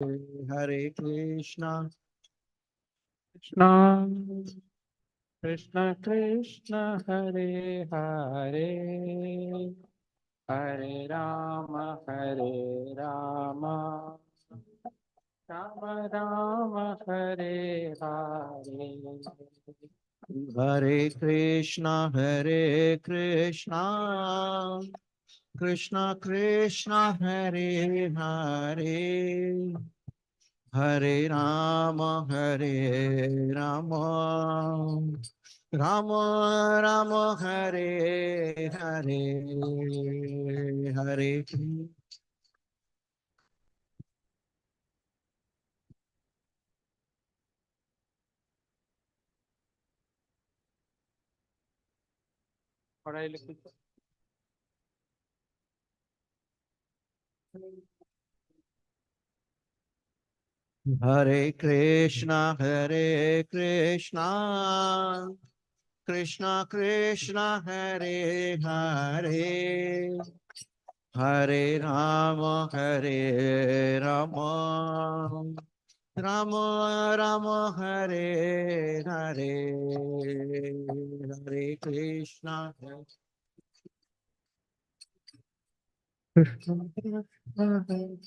Hare Krishna, Krishna Krishna Krishna Hare Hare Hare Rama Rama Rama Hare Hare. Hare Krishna, Hare Krishna, Krishna Krishna, Hare Hare, Hare Rama, Hare Rama, Rama Rama, Hare Hare, Hare पढ़ाई लिखाई Hare Krishna, Hare Krishna, Krishna Krishna, Hare Hare, Hare Rama, Hare Rama, Rama Rama, Hare Hare, Hare Krishna. Krishna Krishna Hare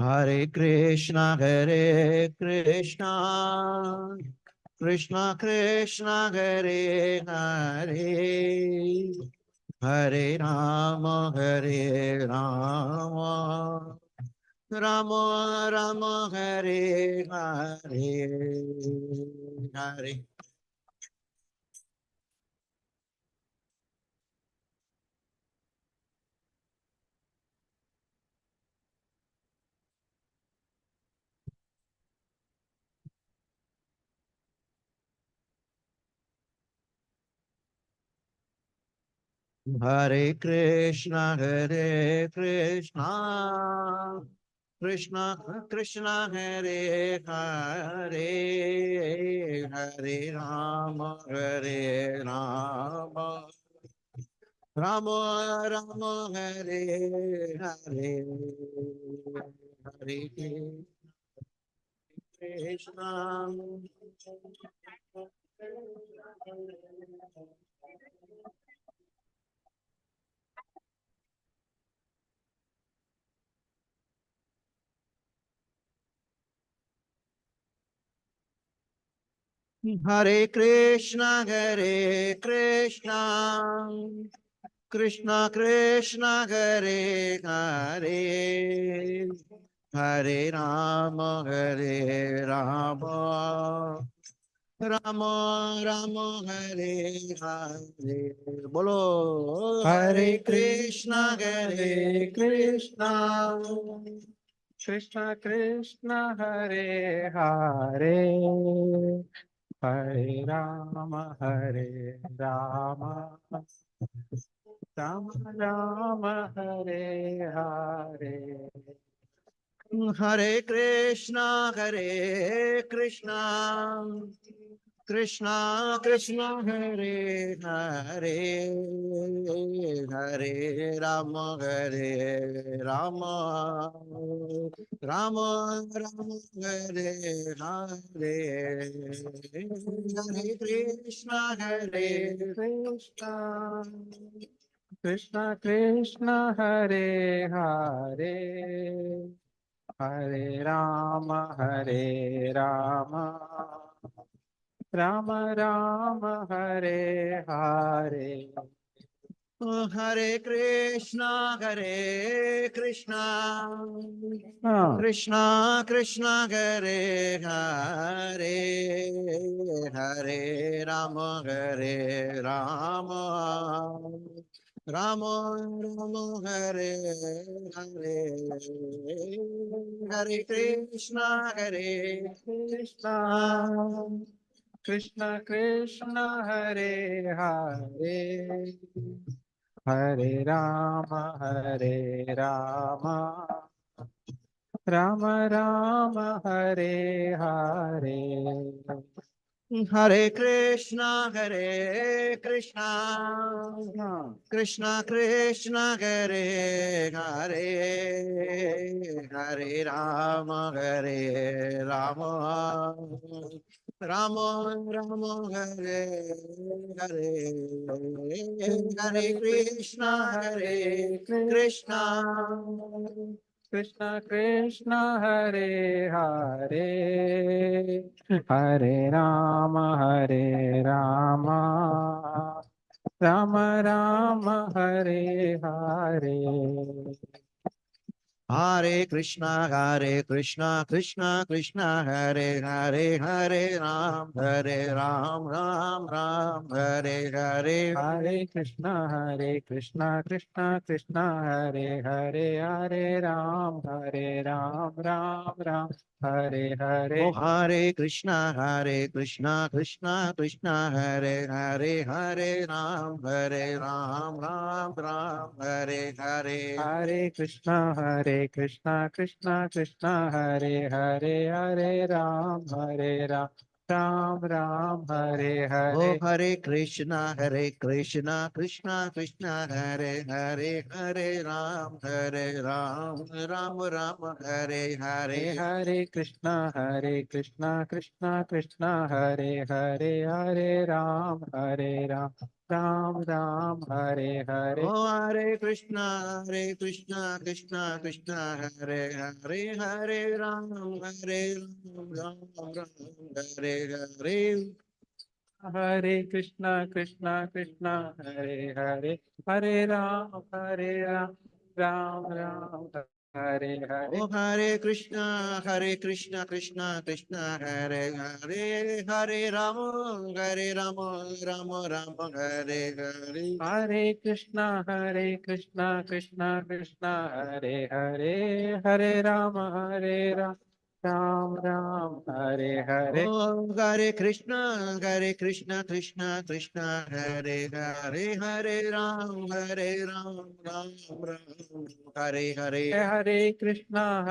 Hare Krishna, Krishna Krishna, Hare Hare, Hare Rama, Hare Rama, Rama Rama, Hare Hare, Hare. Hare Krishna, Krishna Krishna, Hare Hare, Hare Rama, Hare Rama, Rama Rama, Hare Hare, Hare Krishna. Hare Krishna, Krishna Krishna, Hare Hare, Hare Rama, Hare Rama, Rama Rama, Hare Hare. Bolo Hare Krishna, Hare Krishna, Krishna Krishna, Hare Hare, Hare Rama, Hare Rama, Rama Rama, Hare Hare. Hare Krishna, Krishna Krishna, Hare Hare, Hare Rama, Hare Rama, Rama Rama, Hare Hare, Hare Krishna, Hare Krishna, Krishna Krishna, Hare Hare, Hare Rama, Hare Rama, Rama Rama, Hare Hare. Hare Krishna, Ah, Krishna Krishna, Hare Hare, Hare Rama, Hare Rama, Rama Rama, Hare Hare, Hare Krishna, Krishna. Krishna, Krishna Krishna, Hare Hare, Hare Rama, Hare Rama, Rama Rama, Hare Hare. Hare Krishna, Krishna Krishna, Hare Hare, Hare Rama, Hare Rama, Rama Rama, Hare Hare, Hare Hare Krishna, Krishna, Hare Krishna. Krishna, Krishna Krishna, Hare Hare, Hare Rama, Hare Rama, Rama Rama, Hare Hare. Hare Krishna, Krishna Krishna, Hare Hare, Hare Ram, Ram Ram, Hare Hare. Hare Krishna, Krishna Krishna, Hare Hare, Hare Ram, Ram Ram, Hare Oh, Hare. Hare Krishna, Krishna Krishna, Hare Hare, Hare Ram, Ram Ram, Hare Hare. Hare Krishna, Krishna Krishna, Hare Hare, Hare Ram, Ram Ram, Hare Oh, Hare. Hare Krishna, Krishna Krishna, Hare Hare, Hare Ram, Ram Ram, Hare Hare. Hare Krishna, Krishna Krishna, Hare Hare, Hare Ram, Ram Ram Hare Hare. Oh Hare Krishna, Krishna Krishna Hare Hare, Hare Ram, Ram Hare Hare. Hare Krishna, Krishna Krishna, Hare Hare, Hare Ram, Ram Ram, Hare Hare. Oh Hare Krishna, Krishna Krishna Hare Hare, Hare Rama, Rama Rama Hare Hare. Hare Krishna, Krishna Krishna, Hare Hare, Hare Rama, Ram Ram, Hare Hare. Oh Hare Krishna, Krishna Krishna Hare Hare, Hare Ram, Ram Ram Hare Hare. Hare Krishna,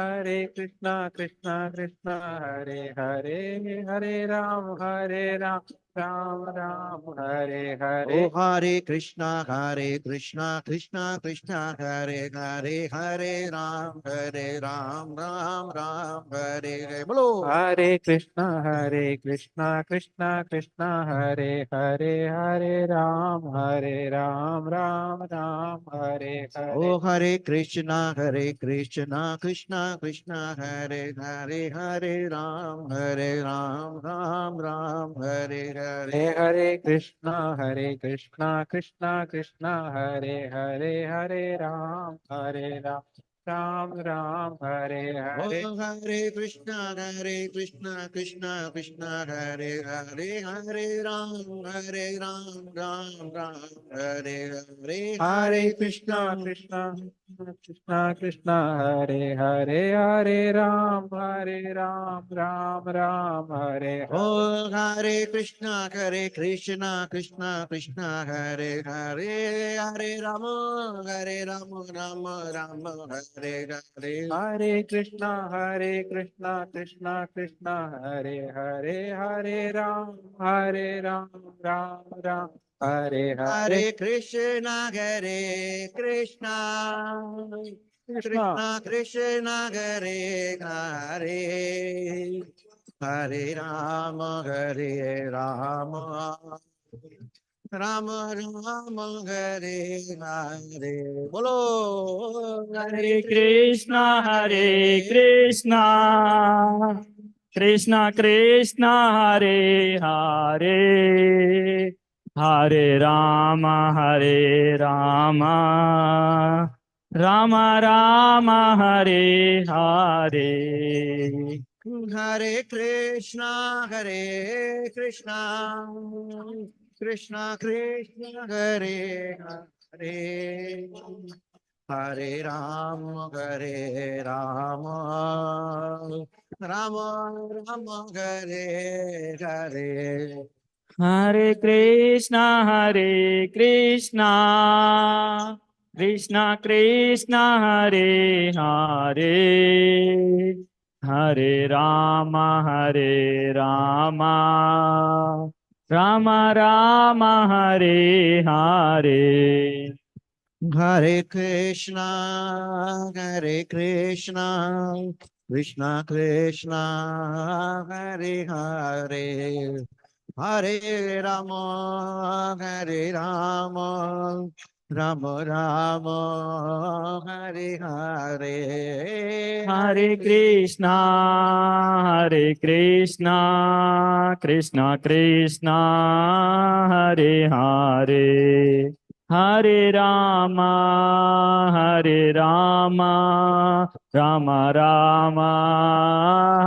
Krishna Krishna, Hare Hare, Hare Ram, Ram Ram, Hare Oh Hare. Hare Krishna, Krishna Krishna Hare Hare, Hare Ram, Ram Ram Hare Hare. Bolo. Hare Krishna, Krishna Krishna, Hare Hare, Hare Ram, Ram Ram, Hare Hare. Oh Hare Krishna, Krishna Krishna Hare Hare, Hare Ram, Ram Ram Hare Hare. Hare Krishna, Krishna Krishna, Hare Hare, Hare Ram, Ram Ram, Hare Hare. Oh Hare Krishna, Krishna Krishna Hare Hare, Hare Ram, Ram Ram Hare Hare. Hare Hare Krishna, Krishna. Krishna, Hare Hare, Hare Ram, Ram Ram, Hare Hare. Oh Hare Krishna, Krishna Hare Hare, Hare Rama, Rama Hare Hare. Hare Krishna, Krishna Krishna, Hare Hare, Hare Ram, Ram, Hare Hare. Hare Krishna, Krishna. Krishna Hare Hare, Hare Rama, Rama Rama Hare Hare. Bolo Hare Krishna, Hare Krishna, Krishna Krishna, Hare Hare, Hare Rama, Hare Rama, Rama Rama, Hare Hare. Hare Krishna, Krishna Krishna Hare Hare, Hare Ram, Rama Rama Hare Hare. Hare Krishna, Hare Krishna, Krishna Krishna, Hare Hare, Hare Rama, Hare Rama, Rama Rama, Hare Hare. Hare Krishna, Krishna Hare Hare, Hare Rama, Rama Rama, Hare Hare, Hare Krishna, Hare Krishna, Krishna Krishna, Hare Hare, Hare Rama, Hare Rama, Rama Rama,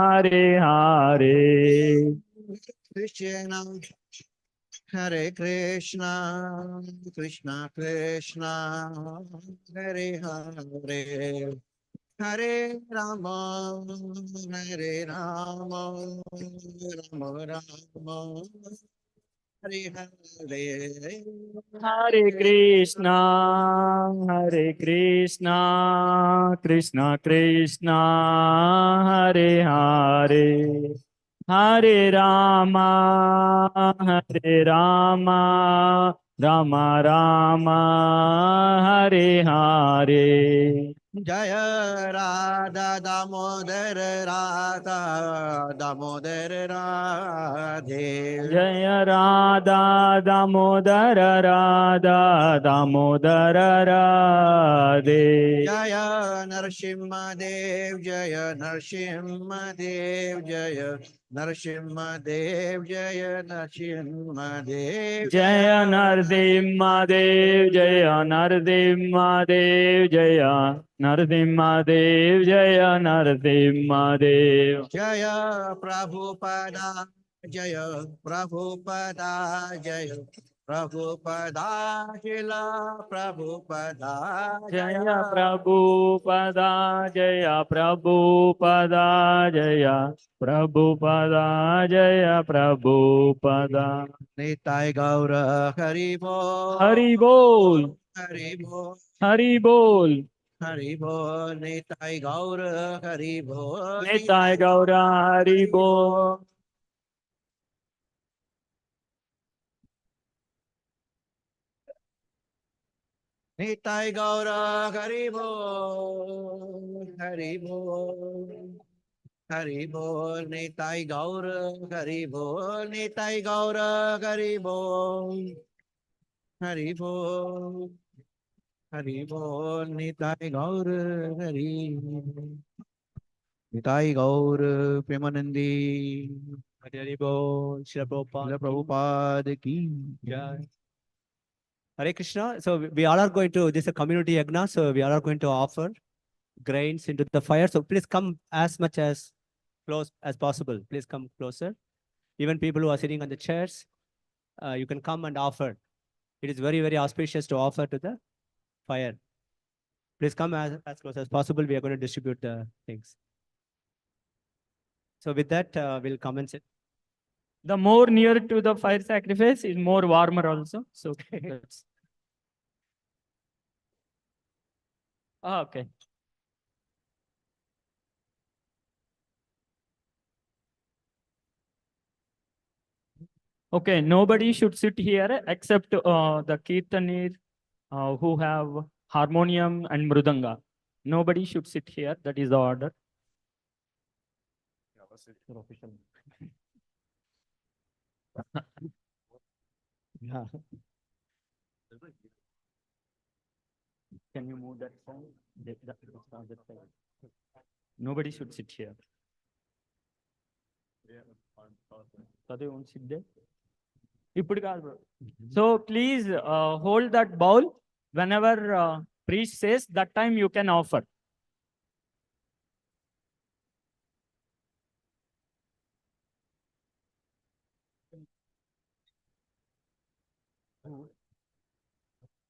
Hare Hare. Krishna, Hare Krishna, Krishna Hare Hare. Hare Rama, Rama Rama, Hare Hare. Hare Krishna, Hare Krishna, Krishna Krishna, Hare Hare, Hare Rama, Hare Rama, Rama Rama, Hare Hare. जय राधा दामोदर राधा दामोदर राधे जय राधा दामोदर राधा दामोदर राधे जय नरसिंह देव जय नरसिंह देव जय नरसिंह देव जय नरसिंह देव जय नरसिंह देव जय नरसिंह देव जय नरसिंह देव जय नरसिंह देव जय प्रभुपदा जय प्रभुपदा जय प्रभुपदा शिला प्रभुपदा जय प्रभुपदा जय प्रभुपदा जय प्रभुपदा जय प्रभुपदा निताय गौर हरि बोल हरि बोल हरि बोल हरि बोल हरि बोल निताय गौर हरि बोल निताय गौर हरि बोल निताय गौर हरि बोल हरि बोल हरि बोल निताय गौर हरि बोल निताय गौर हरि बोल हरि बोल हरि बोल निताय गौर हरि निताय गौर प्रेमानंदी हरि बोल श्री प्रभुपाद की जय Hare Krishna. So we all are going to, this is a community yajna, so we all are going to offer grains into the fire. So please come as much as close as possible. Please come closer. Even people who are sitting on the chairs, you can come and offer. It is very, very auspicious to offer to the fire. Please come as close as possible. We are going to distribute the things. So with that, we'll commence it. the more near to the fire sacrifice is more warmer also so that's okay. Okay, nobody should sit here except the kirtanir who have harmonium and mridanga. Nobody should sit here. That is the order. Yeah. Can you move that side? That side. Nobody should sit here. They won't sit there. ఇప్పుడు కాదు bro. So please hold that bowl. Whenever priest says, that time you can offer.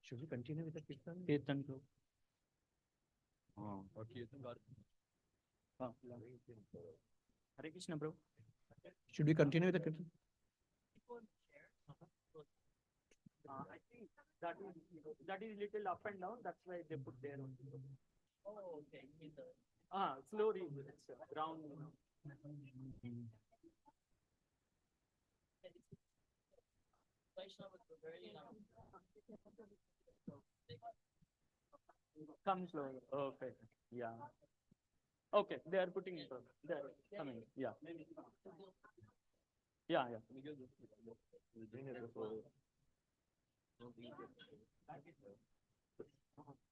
Should we continue with the kirtan? Kirtan bro. Hare Krishna bro. Should we continue with the kirtan? I think that is little up and down. That's why they put there only. Oh, okay. Slowly. It's round. Come slowly. Okay. Yeah. Okay. They are putting it. They are coming. Yeah. Yeah. Yeah.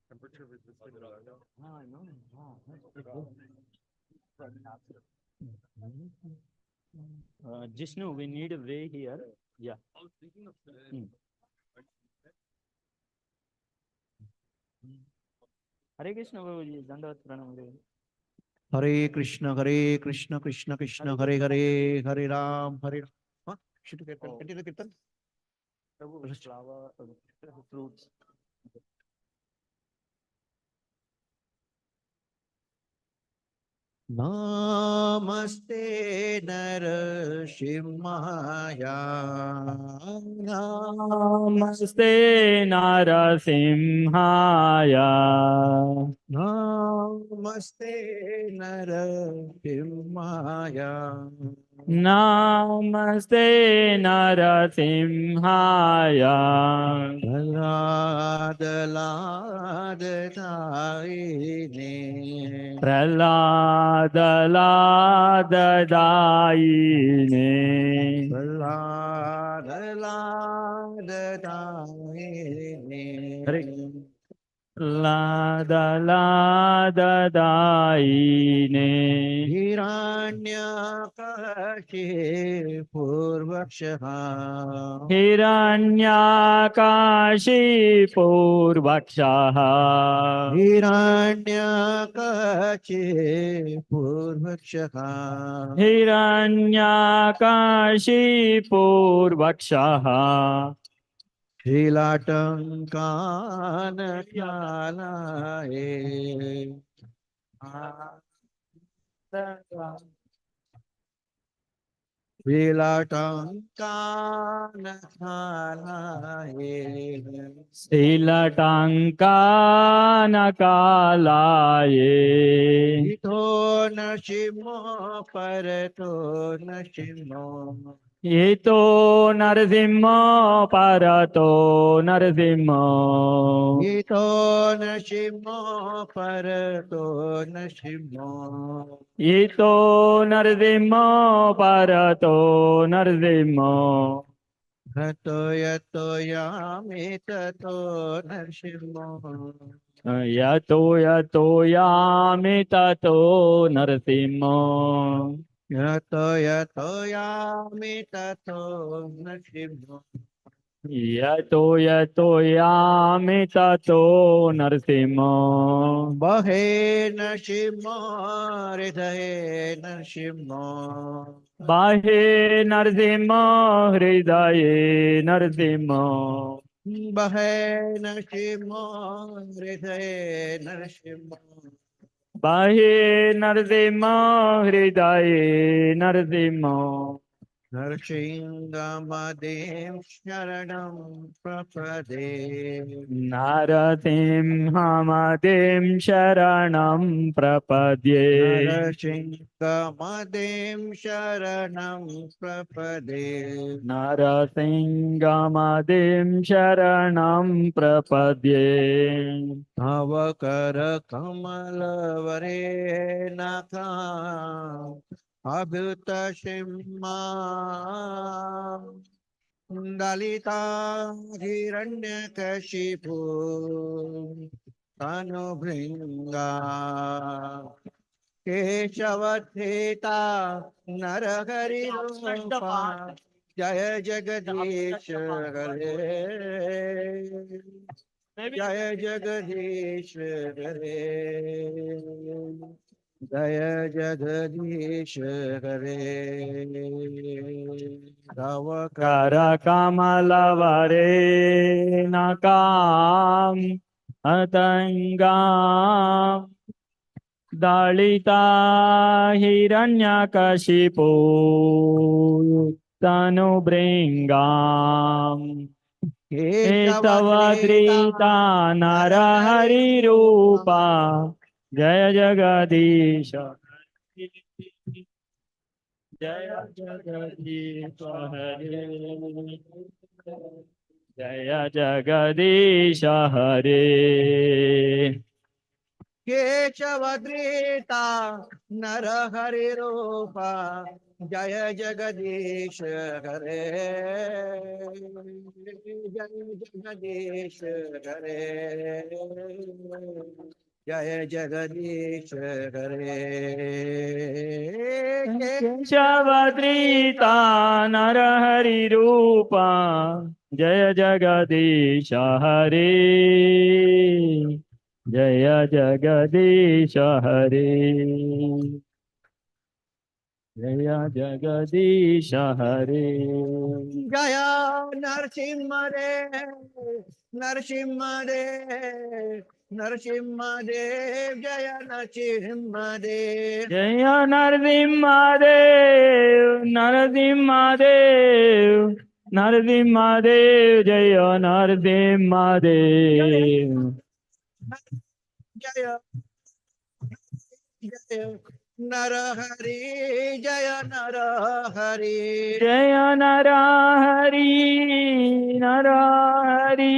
Temperature resistant. I know. Jishnu, we need a way here. Yeah. I was thinking of Hare Krishna, Prabhuji. Dandavat pranam. हरे कृष्ण कृष्ण कृष्ण हरे हरे हरे राम हाँ शुरू कीर्तन continue कीर्तन Prabhu, flower, fruits. नमस्ते नरसिंहाय Namaste Narasimhaya. नमस्ते नरसिंहाय Namaste Narasimhaya. Prahlad लाद दायिने Pralada Ladadayine. Prahlad लाद दायिने Hare Lada Ladadayine. हिरण्यकाशे पूर्वक्षः Hiranyakashi हिरण्यकाशे पूर्वक्षः Hiranyakashi श्रीलाटङ्कानख्यालाये श्रीलाटङ्कानख्यालाये Silatankanakalaye. इतो नरसिंहो परतो नरसिंहो Ito Narasimha Parato Narasimha. इतो नरसिंहो परतो नरसिंहो Ito Narasimha Parato Narasimha. हतो यतो यामि ततो नरसिंहो Yato yato yami tato Narasimha. यतो यतो यामि ततो नरसिंहो Yato yato yami tato Narasimha. बहे नरसिंहो हृदये नरसिंहो Bahe Narasimha Hridaye Narasimha. बहे नरसिंहो हृदये नरसिंहो Bahe Narasimha Hridaye Narasimha. नरसिंहमदें शरणं प्रपदे Narasimhamadem Sharanam Prapadye. नरसिंहमदें शरणं प्रपदे Narasimhamadem Sharanam Prapadye. अवकर कमलवरेणका अभृत सिंहा दलिता हिरण्यकशिपु तनुभृङ्गा केशवधेता नरहरिरूपा जय जगदीश हरे जय जगदीश हरे जय जगदीश हरे तव Karakamalavarena nakam atangam dalita hiranyakashipu tanubringam etavadrita narahari rupa jaya jagadisha jaya jagadisha hare jaya jagadisha hare केशवद्रेता नरहरिरूपा जय जगदीश हरे जय जगदीश हरे जय जगदीश हरे Shavadrita narahari rupa jaya jagadisha hare jaya jagadisha hare jaya jagadisha hare जय नरसिंह देव नरसिंह देव नरसिंह देव जय Narsingh Dev jaya Narasimhadev Narasimhadev Narasimhadev jaya Narasimhadev जय जय Narahari Jaya Narahari Jaya Narahari, Narahari,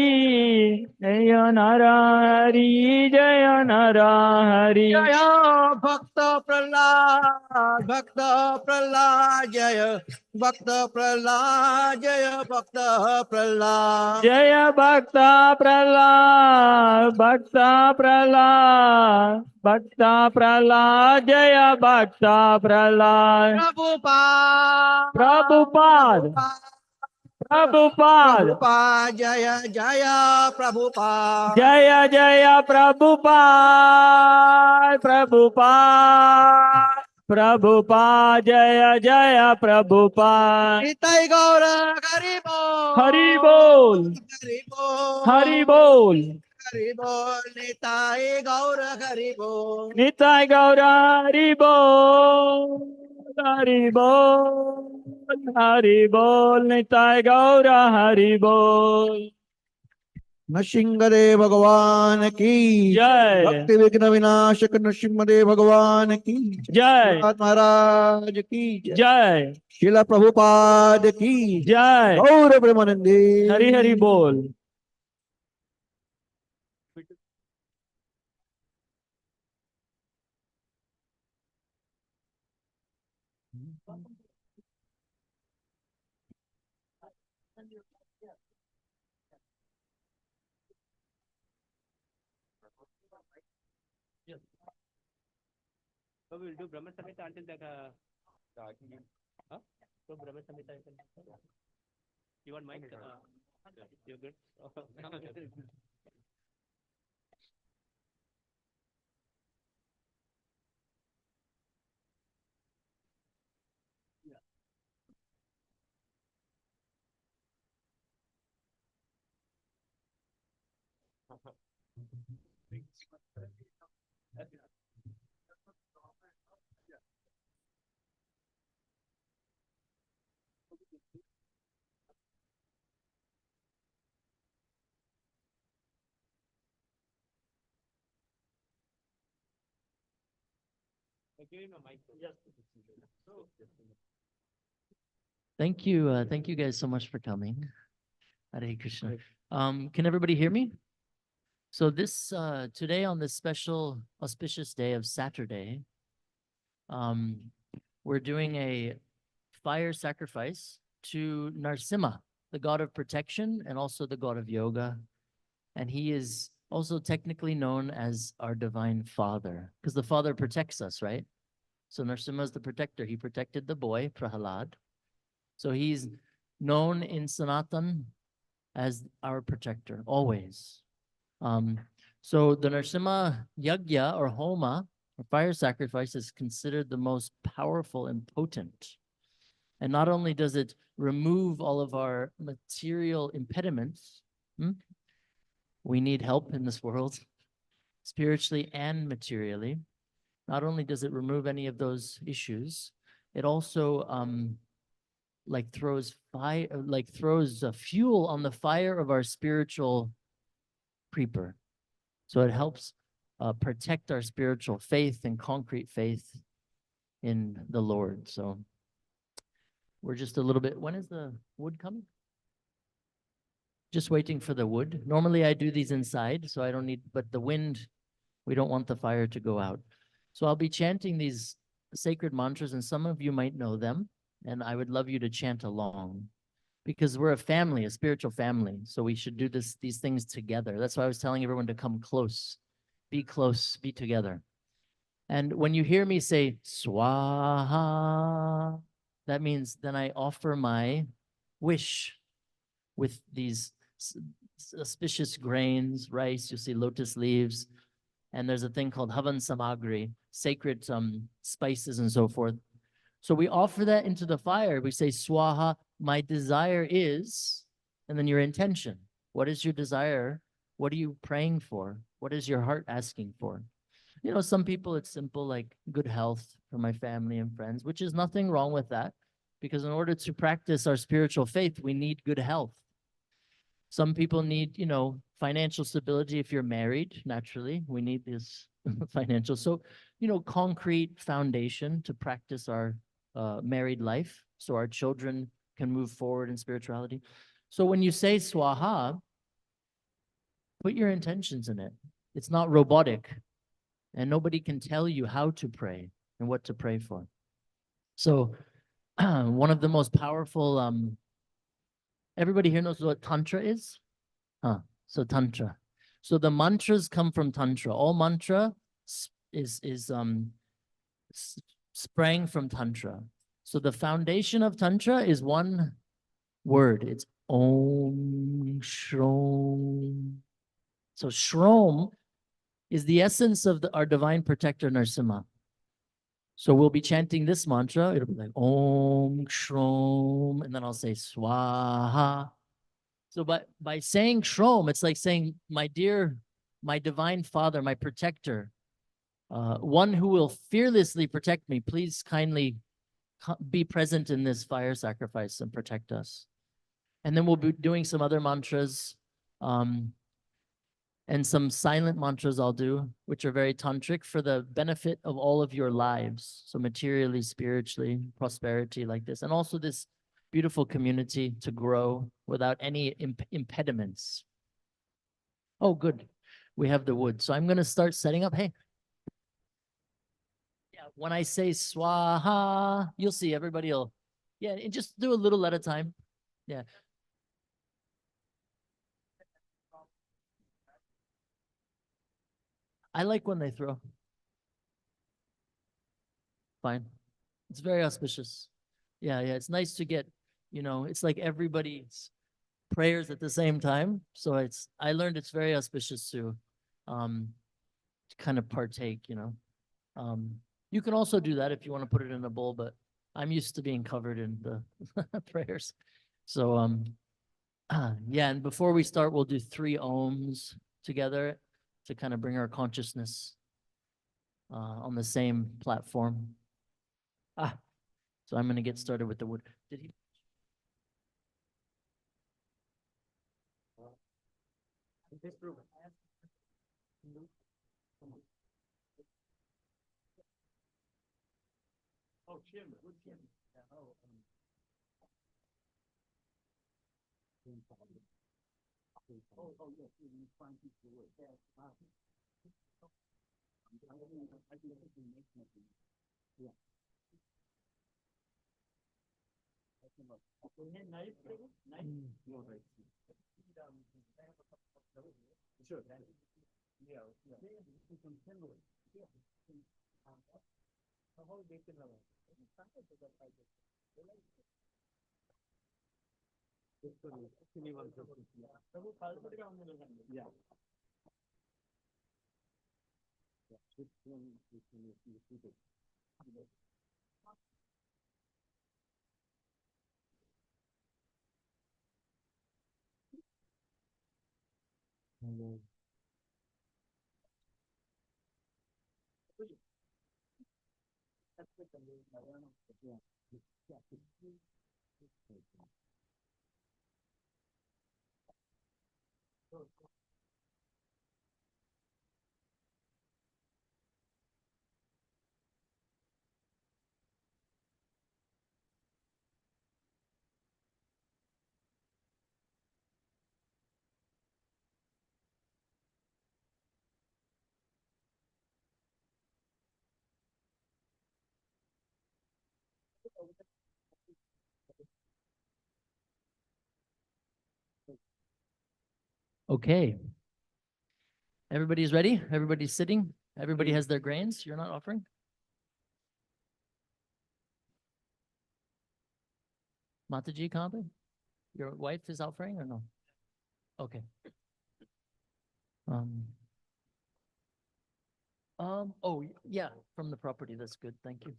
Jaya Narahari, Jaya Narahari. Jaya Bhakta Prahlad Bhakta Prahlad Jaya Bhakta Prahlad Jaya Bhakta Prahlad Jaya Bhakta Prahlad, Bhakta Prahlad, Bhakta Prahlad, Jaya Bhakta Prahlad. Prabhupada Prabhupada, Prabhupada, Prabhupada Jaya Jaya Prabhupada Jaya Jaya Prabhupada, Prabhupada, Prabhupada, Jaya Jaya Prabhupada. Nitai Gaura Garibo Hari Bol, Garibo Hari Bol, Garibo Nitai Gaura Garibo Nitai Gaura Hari Bol, Hari Bol, Hari Bol, Nitai Gaura Hari Bol. Narasimhadeva भगवान की जय भक्ति विघ्न विनाशक नरसिंहदेव भगवान की जय महाराज की जय शिला प्रभुपाद की जय गौर ब्रह्मानंदे हरि हरि बोल. So we'll do Brahma Samhita until the huh? So Brahma Samhita until you want mic? You're good. Thank you. Thank you guys so much for coming. Hare Krishna. Can everybody hear me? So this today on this special auspicious day of Saturday, we're doing a fire sacrifice to Narasimha, the god of protection and also the god of yoga. And he is also technically known as our divine father because the father protects us, right? So Narasimha is the protector. He protected the boy, Prahalad. So he's known in Sanatan as our protector, always. So the Narasimha Yajna or Homa, or fire sacrifice, is considered the most powerful and potent. And not only does it remove all of our material impediments, we need help in this world, spiritually and materially. Not only does it remove any of those issues, it also throws fire, throws fuel on the fire of our spiritual creeper. So it helps protect our spiritual faith and concrete faith in the Lord. So we're just a little bit. When is the wood coming? Just waiting for the wood. Normally I do these inside, so I don't need, but the wind, we don't want the fire to go out. So I'll be chanting these sacred mantras, and some of you might know them, and I would love you to chant along because we're a family, a spiritual family. So we should do these things together. That's why I was telling everyone to come close, be together. And when you hear me say Swaha, that means then I offer my wish with these auspicious grains, rice, you see lotus leaves, and there's a thing called Havan Samagri, sacred spices and so forth. So we offer that into the fire. We say, Swaha, my desire is, and then your intention. What is your desire? What are you praying for? What is your heart asking for? You know, some people, it's simple, like good health for my family and friends, which is nothing wrong with that, because in order to practice our spiritual faith, we need good health. Some people need, you know, financial stability. If you're married, naturally, we need this financial. So, concrete foundation to practice our married life, so our children can move forward in spirituality. So when you say swaha, put your intentions in it. It's not robotic, and nobody can tell you how to pray and what to pray for. So one of the most powerful, everybody here knows what Tantra is? So Tantra. So the mantras come from Tantra. All mantra sprang from Tantra. So the foundation of Tantra is one word. It's Om Shrom. So Shrom is the essence of our divine protector Narasimha. So we'll be chanting this mantra. It'll be like Om Shrom, and then I'll say Swaha. So by saying Shrom, it's like saying, my divine father, my protector, one who will fearlessly protect me, please kindly be present in this fire sacrifice and protect us. And then we'll be doing some other mantras, and some silent mantras I'll do, which are very tantric for the benefit of all of your lives. So materially, spiritually, prosperity like this, and also this beautiful community to grow without any impediments. Oh, good. We have the wood. So I'm going to start setting up. Hey. Yeah, when I say swaha, you'll see everybody will, yeah, and just do a little at a time. Yeah. I like when they throw. Fine. It's very auspicious. Yeah, it's nice to get, it's like everybody's prayers at the same time. So I learned it's very auspicious to kind of partake, you can also do that if you want to put it in a bowl, but I'm used to being covered in the prayers. So yeah, and before we start, we'll do 3 ohms together to kind of bring our consciousness on the same platform. So I'm going to get started with the wood. Did he? Oh, Jim, wood Jim. Yeah, yes, you find people wood. Yeah. Sure. Yeah. Okay. Everybody's ready? Everybody's sitting? Everybody has their grains? You're not offering? Mataji Kambe? Your wife is offering or no? Okay. Oh, yeah, from the property. That's good. Thank you.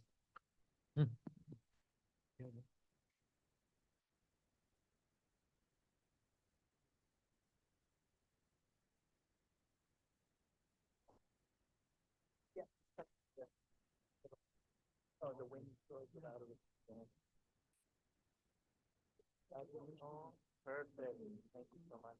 Oh, the wind throws it out of it. Perfect. Thank you so much.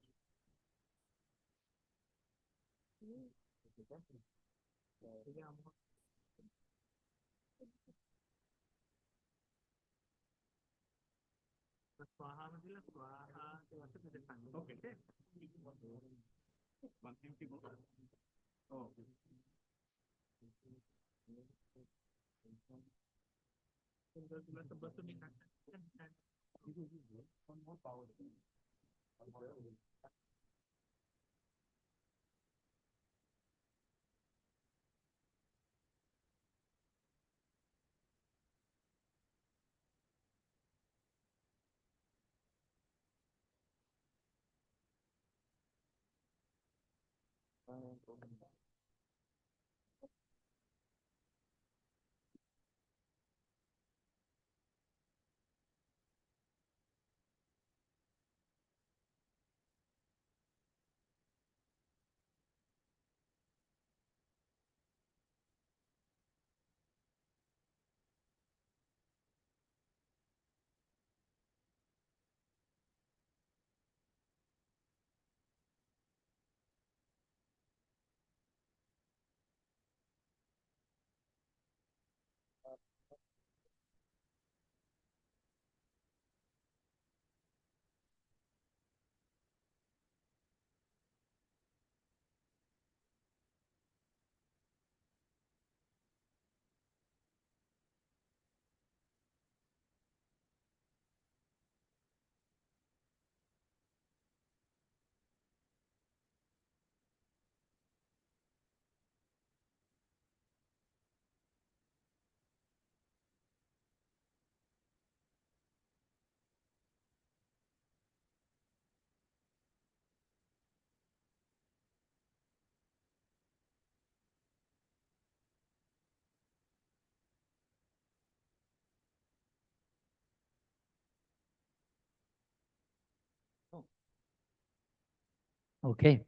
Okay.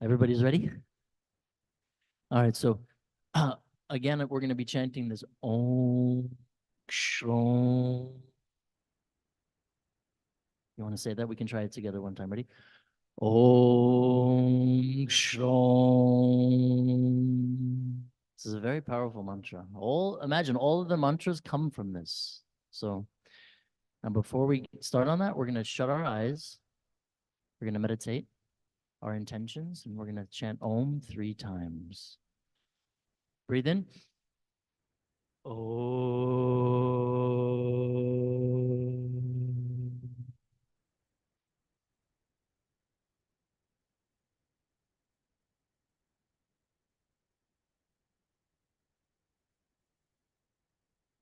Everybody's ready? All right, so again, we're going to be chanting this Om Shrom. You want to say that? We can try it together one time. Ready? Om Shrom. This is a very powerful mantra. Imagine all of the mantras come from this. So now before we start on that, we're going to shut our eyes. We're going to meditate our intentions, and we're going to chant Om 3 times. Breathe in. Om.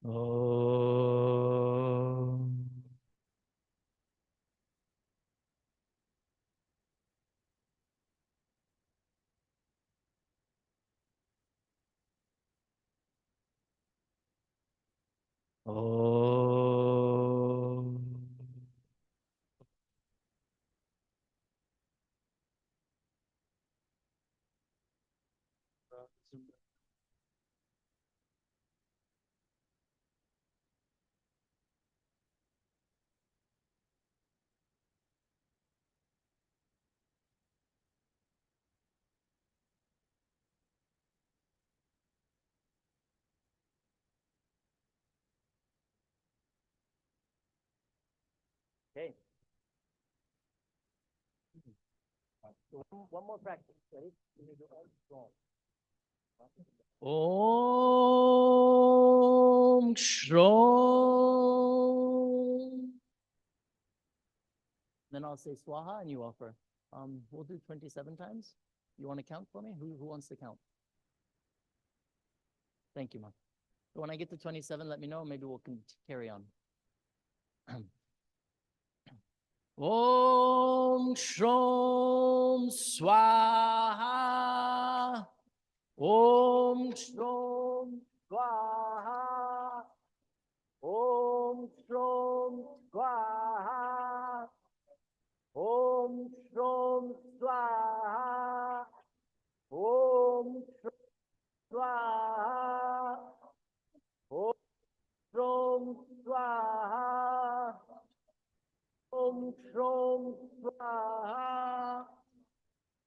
Om. Om. Okay. One more practice. Ready? Om Shrom. Then I'll say Swaha and you offer. We'll do 27 times. You want to count for me? Who wants to count? Thank you, Ma. When I get to 27, let me know. Maybe we'll carry on. Om Shrom Swaha. Om Shrom Swaha. Om Shrom Swaha. Om Shrom Swaha. Om Shrom Swaha. Om Shrom Swaha. Om Shrom Swaha.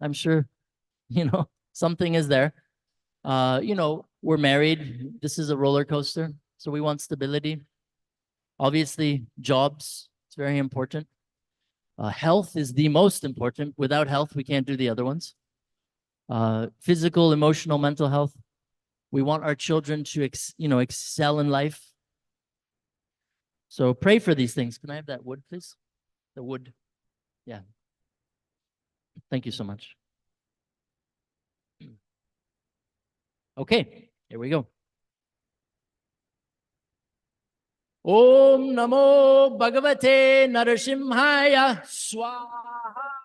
I'm sure, something is there. We're married. This is a roller coaster. So we want stability. Obviously, jobs, it's very important. Health is the most important. Without health, we can't do the other ones. Physical, emotional, mental health. We want our children to, excel in life. So pray for these things. Can I have that wood, please? The wood. Yeah. Thank you so much. Okay, here we go. Om Namo Bhagavate Narasimhaya Swaha.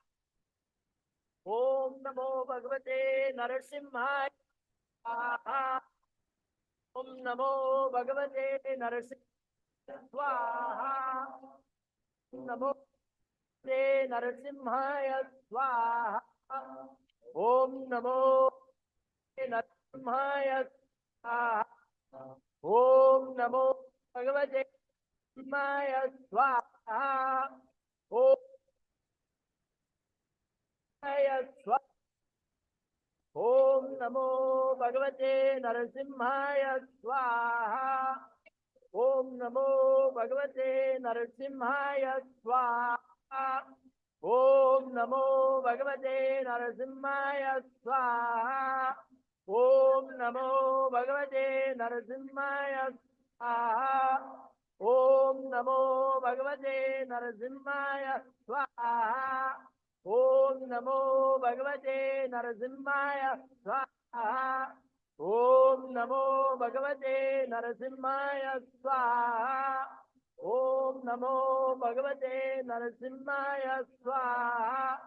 Om Namo Bhagavate Narasimhaya Swaha. Om Namo Bhagavate Narasimhaya Swaha. Om Namo Bhagavate Narasimhaya Swaha. Om Namo Narasimhaya Swaha. Om Namo Bhagavate Narasimhaya Swaha. Om Swaha. Om Namo Bhagavate Narasimhaya Swaha. Om Namo Bhagavate Narasimhaya Swaha. Om Namo Bhagavate Narasimhaya Swaha. Om Namo Bhagavate Narasimhaya Swaha. Om Namo Bhagavate Narasimhaya Swaha. Om Namo Bhagavate Narasimhaya Swaha. Om Namo Bhagavate Narasimhaya Swaha. Om Namo Bhagavate Narasimhaya Swaha.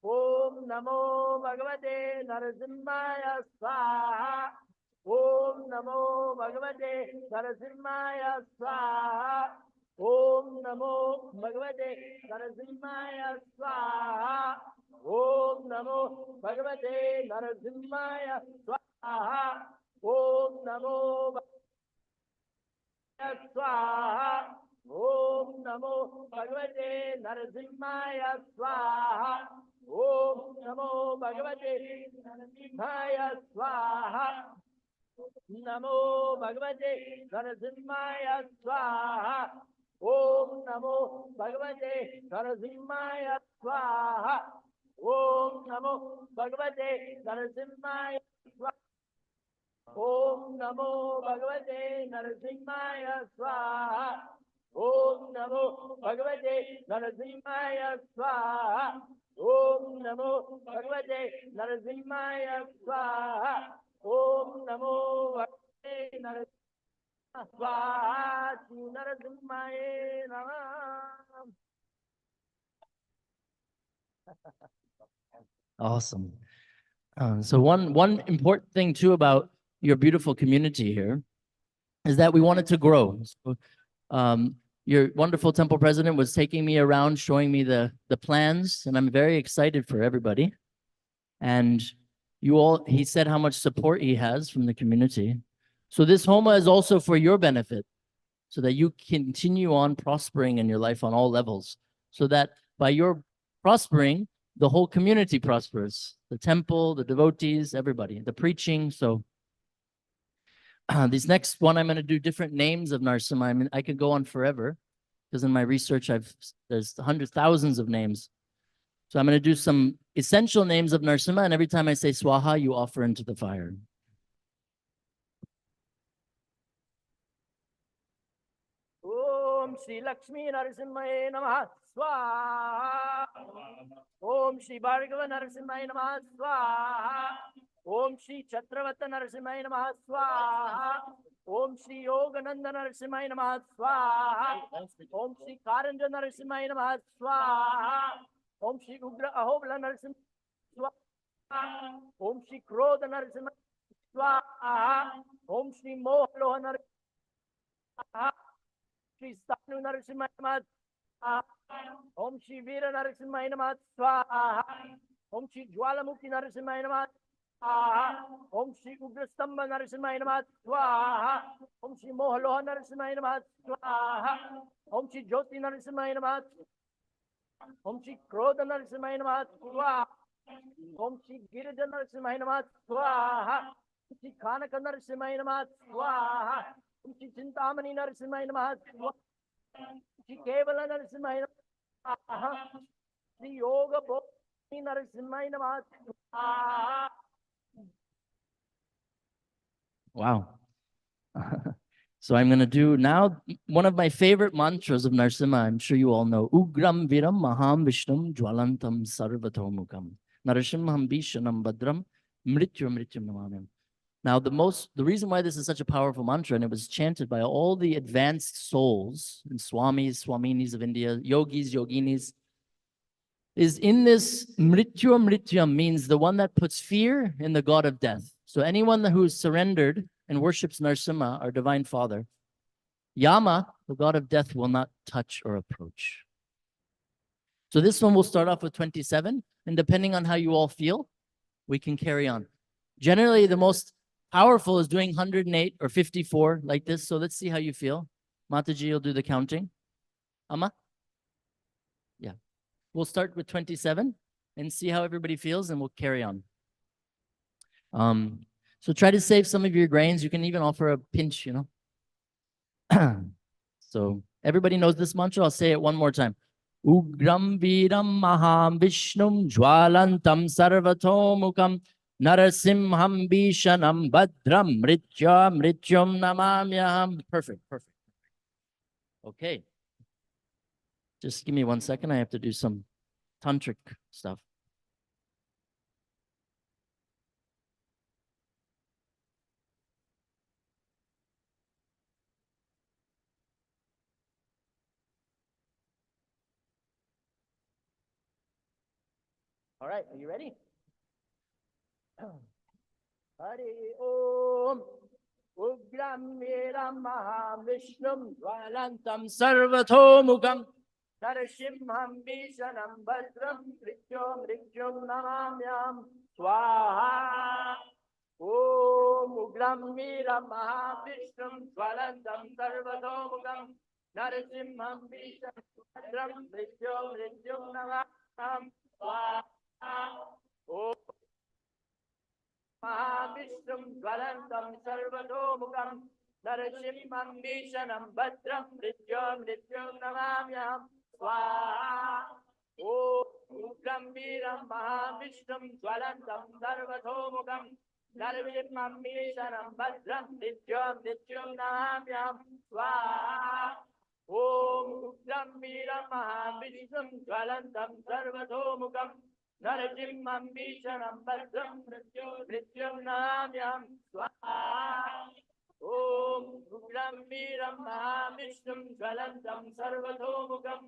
Om Namo Bhagavate Narasimhaya Swaha. Om Namo Bhagavate Narasimhaya Swaha. Om Namo Bhagavate Narasimhaya Swaha. Om Namo Bhagavate Narasimhaya Swaha. Om Namo Bhagavate Swaha. Om Namo Bhagavate Narasimhaya Swaha. Om Namo Bhagavate Narasimhaya Swaha. Namo Bhagavate Narasimhaya Swaha. Om Namo Bhagavate Narasimhaya Swaha. Om Namo Bhagavate Narasimhaya Swaha. Om Namo Bhagavate Narasimhaya Swaha. Om Namo Bhagavate Narasimhaya Swaha. Om Namo Bhagavate Narasimhaya Swaha. Om Namo Bhagavate Narasimhaya Swaha. Narasimhaya Namah. Awesome. So one important thing too about your beautiful community here is that we wanted to grow. So, your wonderful temple president was taking me around, showing me the plans, and I'm very excited for everybody. And he said how much support he has from the community. So this Homa is also for your benefit, so that you continue on prospering in your life on all levels, so that by your prospering, the whole community prospers, the temple, the devotees, everybody, the preaching. So this next one, I'm going to do different names of Narasimha. I mean, I could go on forever because in my research, there's hundreds, thousands of names. So I'm going to do some essential names of Narasimha, and every time I say Swaha, you offer into the fire. Om Shri Lakshmi Narasimhaye Namaha Swaha. Om Shri Bhargava Narasimhaye Namaha Swaha. Om Shri Chatravata Narasimhaye Namaha Swaha. Om Shri Yogananda Narasimhaye Namaha Swaha. Om Shri Karanja Narasimhaye Namaha Swaha. Om Shri Ugra Ahobla Narasimhaye Swaha. Om Shri Krodha Narasimhaye Swaha. Om Shri Mohaloha Narasimhaye Swaha. Shri Stanu Narasimhaye Namaha Swaha. Om Shri Veera Narasimhaye Namaha Swaha. Om Shri Jwalamukhi Narasimhaye Namaha Swaha. Om Shri Ugrastamba Narasimhaye Namaha Swaha. Om Shri Mohaloha Narasimhaye Namaha Swaha. Om Shri Jyoti Narasimhaye Namaha. Om Shri Krodha Narasimhaye Namaha Swaha. Om Shri Girija Narasimha Namah Swaha. Om Shri Kanaka Narasimha Namah Swaha. Om Shri Chintamani Narasimha Namah Swaha. Om Shri Kevala Narasimha Namah Swaha. Shri Yoga Bhoni Narasimha Namah Swaha. Wow. So I'm going to do now one of my favorite mantras of Narasimha. I'm sure you all know. Ugram Viram Maham Vishnum Jwalantam Sarvatomukam. Narasimham Bhishanam Badram Mrityum Mrityum Namamyam. Now, the reason why this is such a powerful mantra, and it was chanted by all the advanced souls and swamis, swaminis of India, yogis, yoginis, is in this Mrityum Mrityum means the one that puts fear in the god of death. So anyone who is surrendered and worships Narasimha, our divine father, Yama, the god of death, will not touch or approach. So this one will start off with 27, and depending on how you all feel, we can carry on. Generally, the most powerful is doing 108 or 54 like this. So let's see how you feel. Mataji will do the counting. Amma? Yeah. We'll start with 27 and see how everybody feels, and we'll carry on. So try to save some of your grains. You can even offer a pinch, you know. So everybody knows this mantra. I'll say it one more time. Ugram Viram Maham Vishnum Jwalantam Sarvatomukam Narasimham Bhishanam Badram Mrityum Namamyaham. Perfect. Okay. Just give me 1 second. I have to do some tantric stuff. All right, are you ready? Hare Om Ugram Viram Maham Vishnum Jwalantam Sarvatomukam Narasimham Bhishanam Badram Mrityum Namamyam Swaha. Om Ugram Viram Maham Vishnum Jwalantam Sarvatomukam Narasimham Bhishanam Badram Mrityum Namamyam Swaha. Om Mahavishtum Jwalantam Sarvatomukam Narasimham Bhishanam Badram Mrityum Namamyam Swaha. Om Ugram Viram Mahavishtum Jwalantam Sarvatomukam Narasimham Bhishanam Badram Mrityum Namamyam Swaha. Om Ugram Viram Mahavishtum Jwalantam Sarvatomukam Narasimham Bhishanam Badram Mrityum Namamyam Swaha. Om Ugram Viram Mahavishtum Jwalantam Sarvatomukam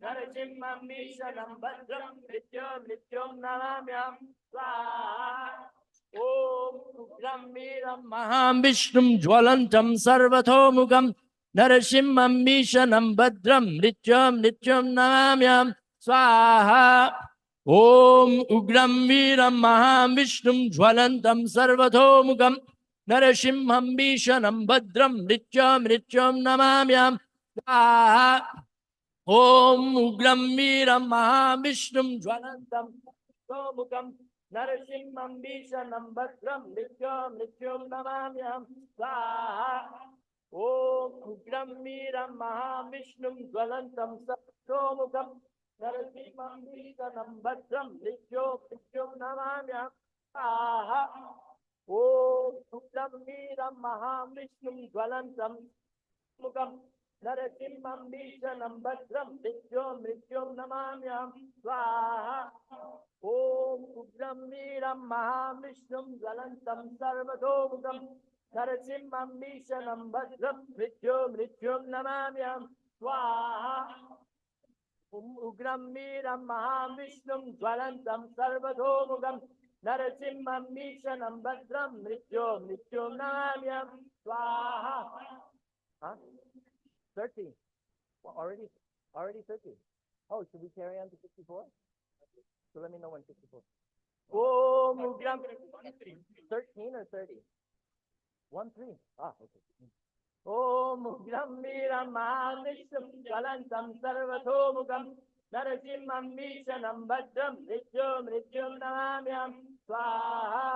Narasimham Bhishanam Badram Mrityum Namamyam Swaha. Om Ugram Viram Mahavishtum Jwalantam Sarvatomukam Narasimham Bhishanam Badram Mrityum Namamyam Swaha. Om Ugram Viram Maham Vishnum Jwalantam Sarvatomukam Narasimham Bhishanam Badram Mrityum Namamyam Swaha. Om Ugram Viram Maham Vishnum Jwalantam Sarvatomukam Narasimham Bhishanam Badram Mrityum Namamyam Swaha. Om Ugram Viram Maham Vishnum Jwalantam Sarvatomukam Narasimham Bhishanam Badram Mrityum Namamyam Swaha. Om Ugram Viram Maham Vishnum Jwalantam Sarvatomukam Narasimham Bhishanam Badram Mrityum Namamyam Swaha. Om Ugram Viram Maham Vishnum Jwalantam Sarvatomukam Narasimham Bhishanam Badram Mrityum Namamyam Swaha. Ugram Viram Maham Vishnum Jwalantam Sarvatomukam Narasimham Bhishanam Badram Mrityum Namamyam Swaha. Huh? 30. Well, already 30. Oh, should we carry on to 54? So let me know when 54. Oh, Ugram 13 or 30? 1, 3. Ah, okay. Om Ugram Viram Maham Vishnum Jwalantam Sarvatomukam Narasimham Vishanam Bhadram Mrityum Namamyam Swaha.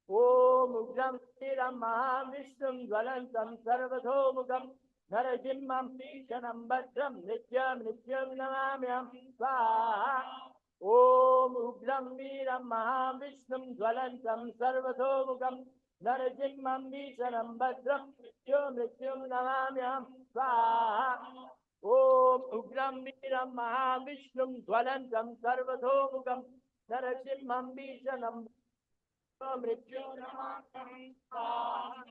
Om Ugram Tiram Mahavishtum Jvalantam Sarvadhomukam Narasimham Vishanam Bhadram Mrityum Namamyam Swaha. Om Ugram Tiram Mahavishtum Jvalantam Sarvadhomukam Narasimham Vishanam Bhadram Mrityum Namamyam Swaha. Om Ugram Viram Mahavishnu Dvalantam Sarvadhomukam Narasimham Vishanam Mrityo Namamyam Swaha.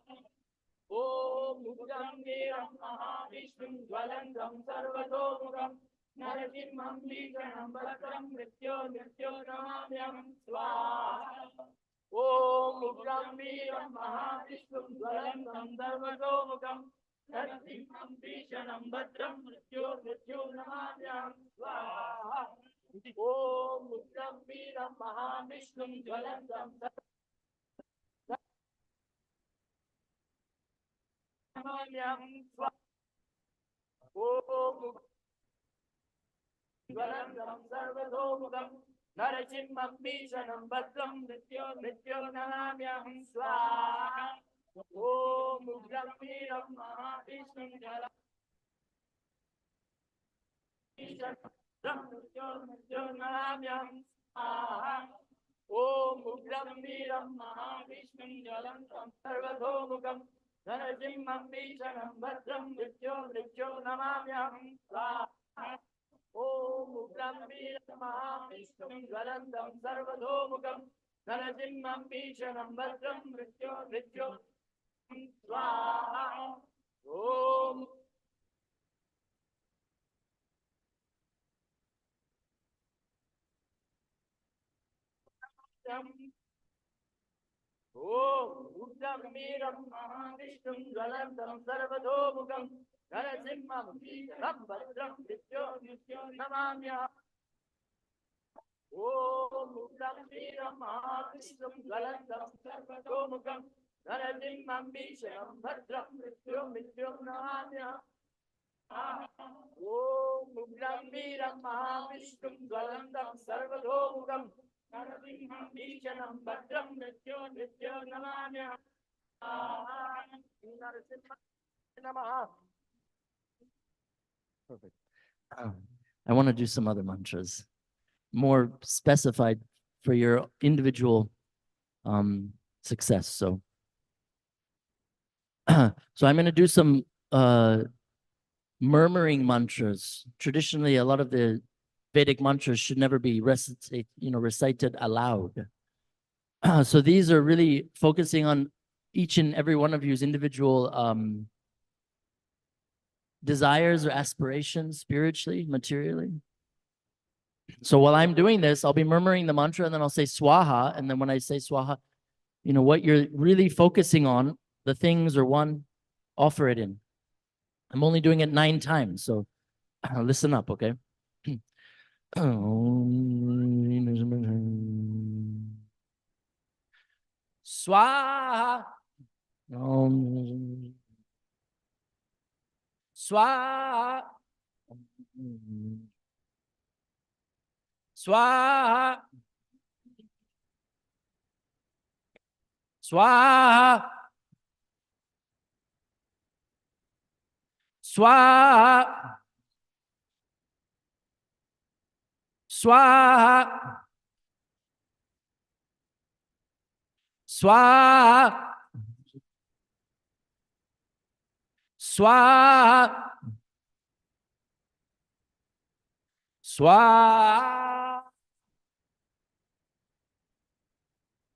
Om Ugram Viram Mahavishnu Dvalantam Sarvadhomukam Narasimham Vishanam Mrityo Namamyam Swaha. Om Ugram Viram Mahavishnu Dvalantam Sarvadhomukam Narasimham Vishanam Bhadram Mrityo Namamyam Swaha. Om Ugram Viram Mahavishnu Dvalantam Namamyam Swaha. Om Dvalantam Sarvadhomukam Narasimham Vishanam Bhadram Mrityo Namamyam Swaha. Om Ugram Viram Mahavishnu Mrityo Namamyam Swaha. Om Ugram Viram Mahavishnu Jalantam Sarvadhomukam Narasimham Vishanam Bhadram Mrityo Namamyam Swaha. Om Ugram Viram Mahavishnu Jalantam Sarvadhomukam Narasimham Vishanam Bhadram Mrityo Swaha. Om Om Uddam Miram Mahavishnu Jalantam Sarvadhomukam Narasimham Vishanam Bhadram Mrityo Namamyam. Om Uddam Miram Mahavishnu Jalantam Sarvadhomukam Narasimham Vishanam Bhadram Mrityo Namamyam. Om Uddam Miram Mahavishnu Jalantam Sarvadhomukam Narasimham Vishanam Bhadram Mrityo Namamyam. Narasimha Namaha. Perfect. I want to do some other mantras, more specified for your individual success. So, so I'm going to do some murmuring mantras. Traditionally, a lot of the Vedic mantras should never be recited aloud. So these are really focusing on each and every one of you's individual desires or aspirations spiritually, materially. So while I'm doing this, I'll be murmuring the mantra and then I'll say swaha. And then when I say swaha, what you're really focusing on, the things or one, offer it in. I'm only doing it 9 times. So listen up, okay? Swaha. Swaha. Swaha. Swaha. Swaha. Swaha. Swaha. Swaha. Swaha.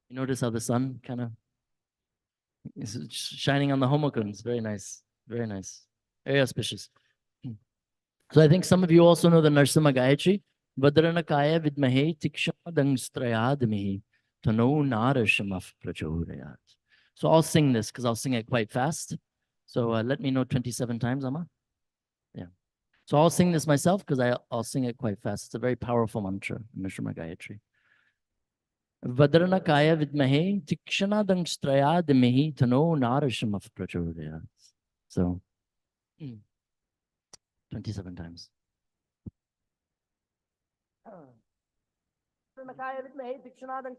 You notice how the sun kind of is shining on the homokuns. Very nice. Very nice. Very auspicious. So I think some of you also know the Narasimha Gayatri. Vadranakaya vidmahe tikshamadang strayadamihi tano narashamaf prachodayat. So I'll sing this because I'll sing it quite fast. So let me know 27 times, Amma. Yeah. So I'll sing this myself because I'll sing it quite fast. It's a very powerful mantra, Narasimha Gayatri. Vadranakaya vidmahe tikshanadang strayadamihi tano narashamaf prachodayat. So 27 times. Nakaaya Vidmahe Dikshanadang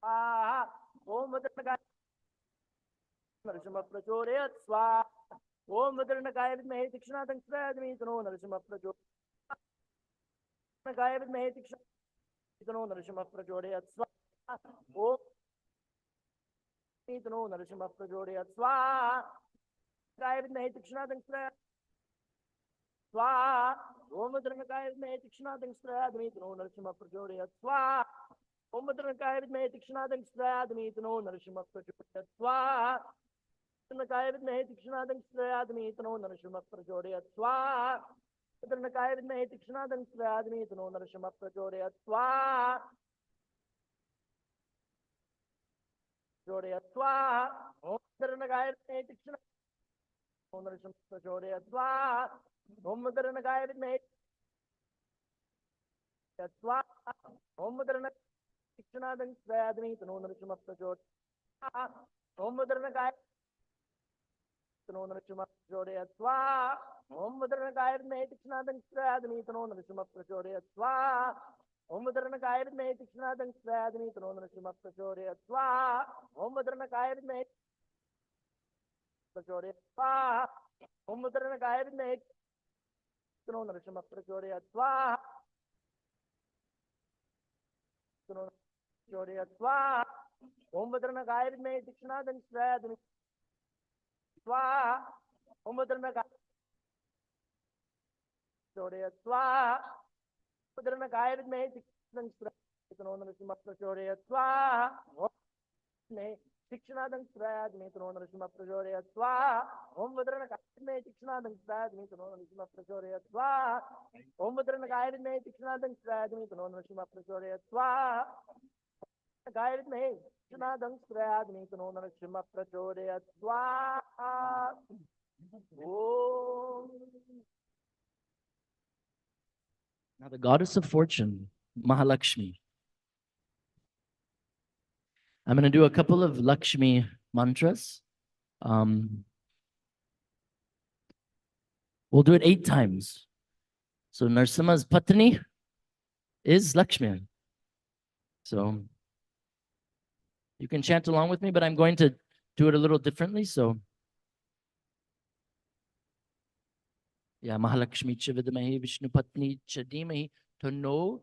Swaha. Om Nakaaya Narasimha Prachodayat Swaha. Om Nakaaya Vidmahe Dikshanadang Swadmi Tano Narasimha Prachodayat. Nakaaya Vidmahe Dikshanadang Tano Narasimha Prachodayat Swaha. Om Tano Narasimha Prachodayat Swaha. Nakaaya Vidmahe Dikshanadang Swaha. Om Nakaaya Vidmahe Dikshanadang Swadmi Tano Narasimha Prachodayat Swaha. Om Nakaaya Vidmahe Dikshanadang Swadmi Tano Narasimha Prachodayat Swaha. Nakaaya Vidmahe Dikshanadang Swadmi Tano Narasimha Prachodayat Swaha. Nakaaya Vidmahe Dikshanadang Swadmi Tano Narasimha Prachodayat Swaha. Prachodayat Swaha. Om Nakaaya Vidmahe Dikshanadang Narasimha Prachodayat Swaha. Om Nakaaya Vidmahe Swaha. Om Nakaaya Dikshanadang Swadmi Tano Narasimha Prachodayat Swaha. Om Nakaaya Tano Narasimha Prachodayat Swaha. Om Nakaaya Vidmahe Dikshanadang Swadmi Tano Narasimha Prachodayat Swaha. Om Nakaaya Vidmahe Dikshanadang Swadmi Tano Narasimha Prachodayat Swaha. Om Nakaaya Vidmahe Prachodayat Swaha. Om Nakaaya Vidmahe Tano Narasimha Prachodayat Swaha. Prachodayat Swaha. Om Nakaaya Vidmahe Dikshanadang Swadmi Swaha. Om Nakaaya Prachodayat Swaha. Om Nakaaya Vidmahe Dikshanadang Swadmi Tano Narasimha Prachodayat Swaha. Om Dikshanadang Swadmi Tano Narasimha Prachodayat Swaha. Om Nakaaya Vidmahe Dikshanadang Swadmi Tano Narasimha Prachodayat Swaha. Om Nakaaya Vidmahe Dikshanadang Swadmi Tano Narasimha Prachodayat Swaha. Nakaaya Vidmahe Dikshanadang Swadmi Tano Narasimha Prachodayat Swaha. Om. Now the goddess of fortune, Mahalakshmi. I'm going to do a couple of Lakshmi mantras. We'll do it 8 times. So Narasimha's Patni is Lakshmi. So you can chant along with me, but I'm going to do it a little differently. So yeah, Mahalakshmi Chividamahi Vishnu Patni Chadimahi Tano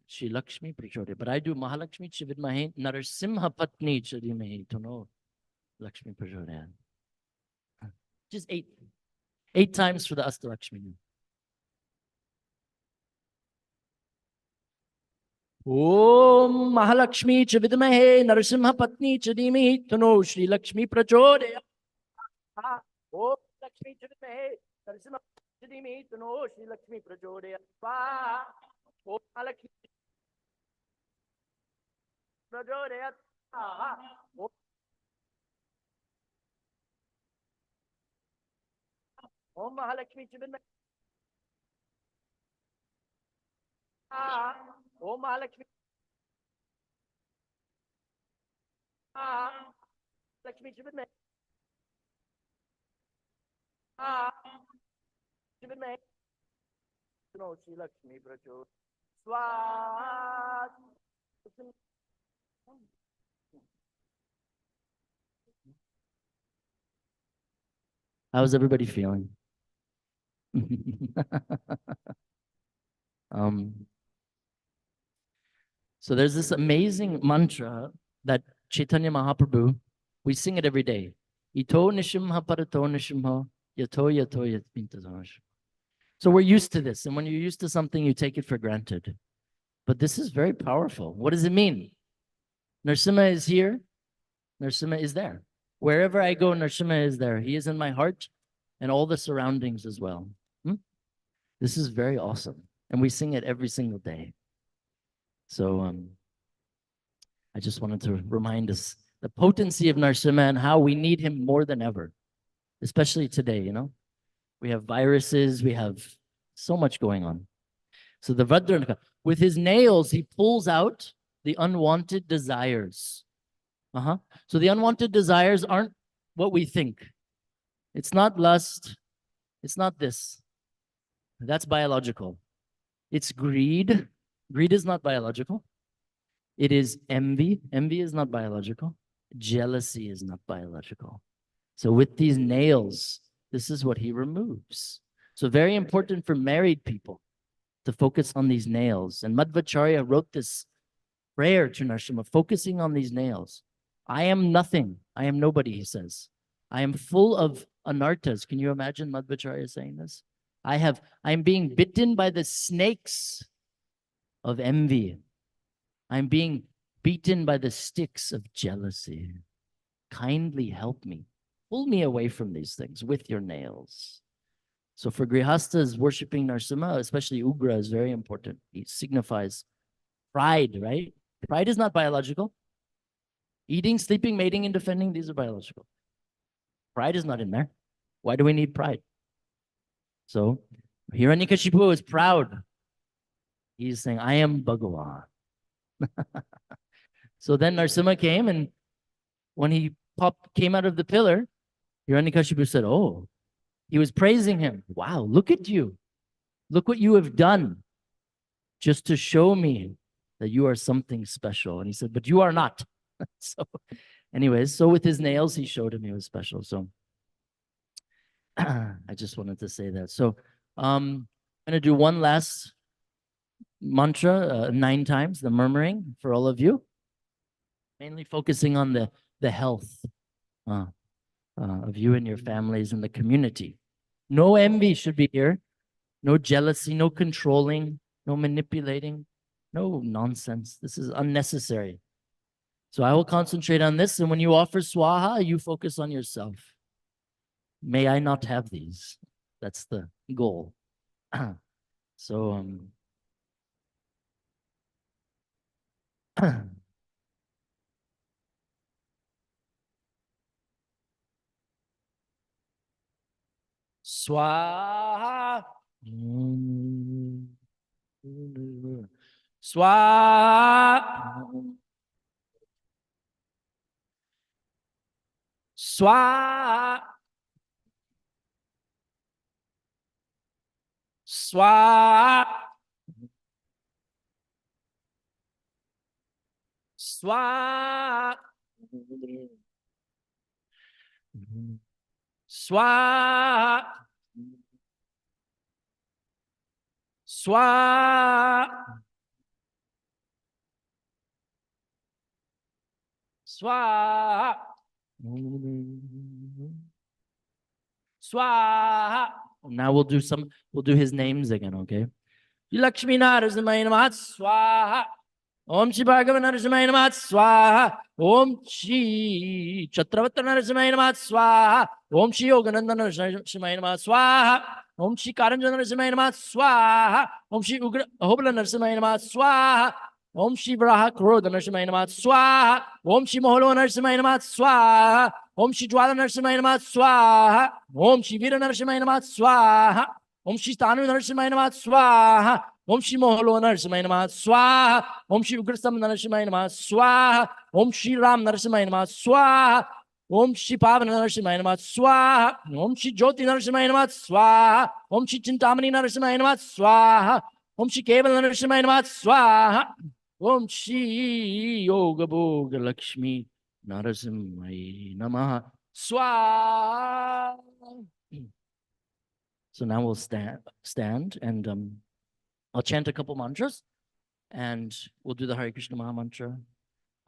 Shri Lakshmi Prachodaya. But I do Mahalakshmi Chividmahi Narasimha Patni Chadimahi Tano Lakshmi Prachodaya. Just 8 times for the Astalakshmi. Om Mahalakshmi Chavidamahe Narasimha Patni Chadimahi Tano Shri Lakshmi Prachodaya. Om Lakshmi Chidmahe Narasimha Chidimi Tano Shri Lakshmi Prachodayat Swaha. Om Lakshmi Prachodayat Swaha. Om Mahalakshmi Chidmahe. Om Mahalakshmi. Lakshmi Chidmahe. Chidmahe. Tano Shri Lakshmi Prachodayat Swaha. How's everybody feeling? So there's this amazing mantra that Chaitanya Mahaprabhu, we sing it every day. Ito nishimha parato nishimha yato yato yatmintazanash. So we're used to this. And when you're used to something, you take it for granted. But this is very powerful. What does it mean? Narasimha is here. Narasimha is there. Wherever I go, Narasimha is there. He is in my heart and all the surroundings as well. This is very awesome. And we sing it every single day. So I just wanted to remind us the potency of Narasimha and how we need him more than ever, especially today, you know. We have viruses, we have so much going on. So the Vajranaka, with his nails, he pulls out the unwanted desires. So the unwanted desires aren't what we think. It's not lust. It's not this. That's biological. It's greed. Greed is not biological. It is envy. Envy is not biological. Jealousy is not biological. So with these nails, this is what he removes. So very important for married people to focus on these nails. And Madhvacharya wrote this prayer to Narasimha, focusing on these nails. I am nothing. I am nobody, he says. I am full of anarthas. Can you imagine Madhvacharya saying this? I am being bitten by the snakes of envy. I'm being beaten by the sticks of jealousy. Kindly help me. Pull me away from these things with your nails. So for Grihastas, worshipping Narasimha, especially Ugra, is very important. It signifies pride, right? Pride is not biological. Eating, sleeping, mating, and defending, these are biological. Pride is not in there. Why do we need pride? So Hiranyakashipu is proud. He's saying, I am Bhagavan. So then Narasimha came, and when he came out of the pillar, Hiranyakashipu said, oh, he was praising him. Wow, look at you. Look what you have done just to show me that you are something special. And he said, but you are not. So anyways, so with his nails, he showed him he was special. So I just wanted to say that. So I'm going to do one last mantra 9 times, the murmuring for all of you, mainly focusing on the health of you and your families and the community. No envy should be here. No jealousy, no controlling, no manipulating, no nonsense. This is unnecessary. So I will concentrate on this. And when you offer swaha, you focus on yourself. May I not have these. That's the goal. So, swaha. Swaha. Swaha. Swaha. Swaha. Swaha. Swaha. Swaha. Swaha. Now we'll do his names again, okay? Lakshmi Narasimha Namaha Swaha. Om Shri Bhagavan Narasimha Namaha Swaha. Om Shri Chatravarta Narasimha Namaha Swaha. Om Shri Yogananda Narasimha Namaha Swaha. Om Shri Karanja Narasimha Namaha Swaha. Om Shri Ugra Ahobala Narasimha Namaha Swaha. Om Shri Vraha Krodha Narasimha Namaha Swaha. Om Shri Moholo Narasimha Namaha Swaha. Om Shri Jwala Narasimha Namaha Swaha. Om Shri Veera Narasimha Namaha Swaha. Om Shri Stanu Narasimha Namaha Swaha. Om Shri Moholo Narasimha Namaha Swaha. Om Shri Ugrasam Narasimha Namaha Swaha. Om Shri Ram Narasimha Namaha Swaha. Om Shri Pavan Narasimha Namaha Swaha. Om Shri Jyoti Narasimha Namaha Swaha. Om Shri Chintamani Narasimha Namaha Swaha. Om Shri Keval Narasimha Namaha Swaha. Om Shri Yoga Bhoga Lakshmi Narasimha Namaha Swaha. So now we'll stand and I'll chant a couple mantras, and we'll do the Hare Krishna Maha Mantra,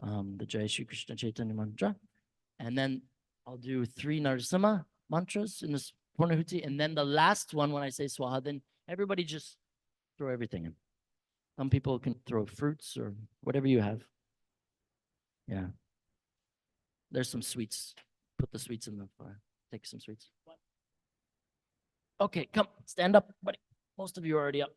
the Jai Shri Krishna Chaitanya Mantra, and then I'll do 3 Narasimha mantras in this Purnahuti, and then the last one, when I say Swaha, then everybody just throw everything in. Some people can throw fruits or whatever you have. Yeah. There's some sweets. Put the sweets in the fire. Take some sweets. Okay, come, stand up, buddy. Most of you are already up.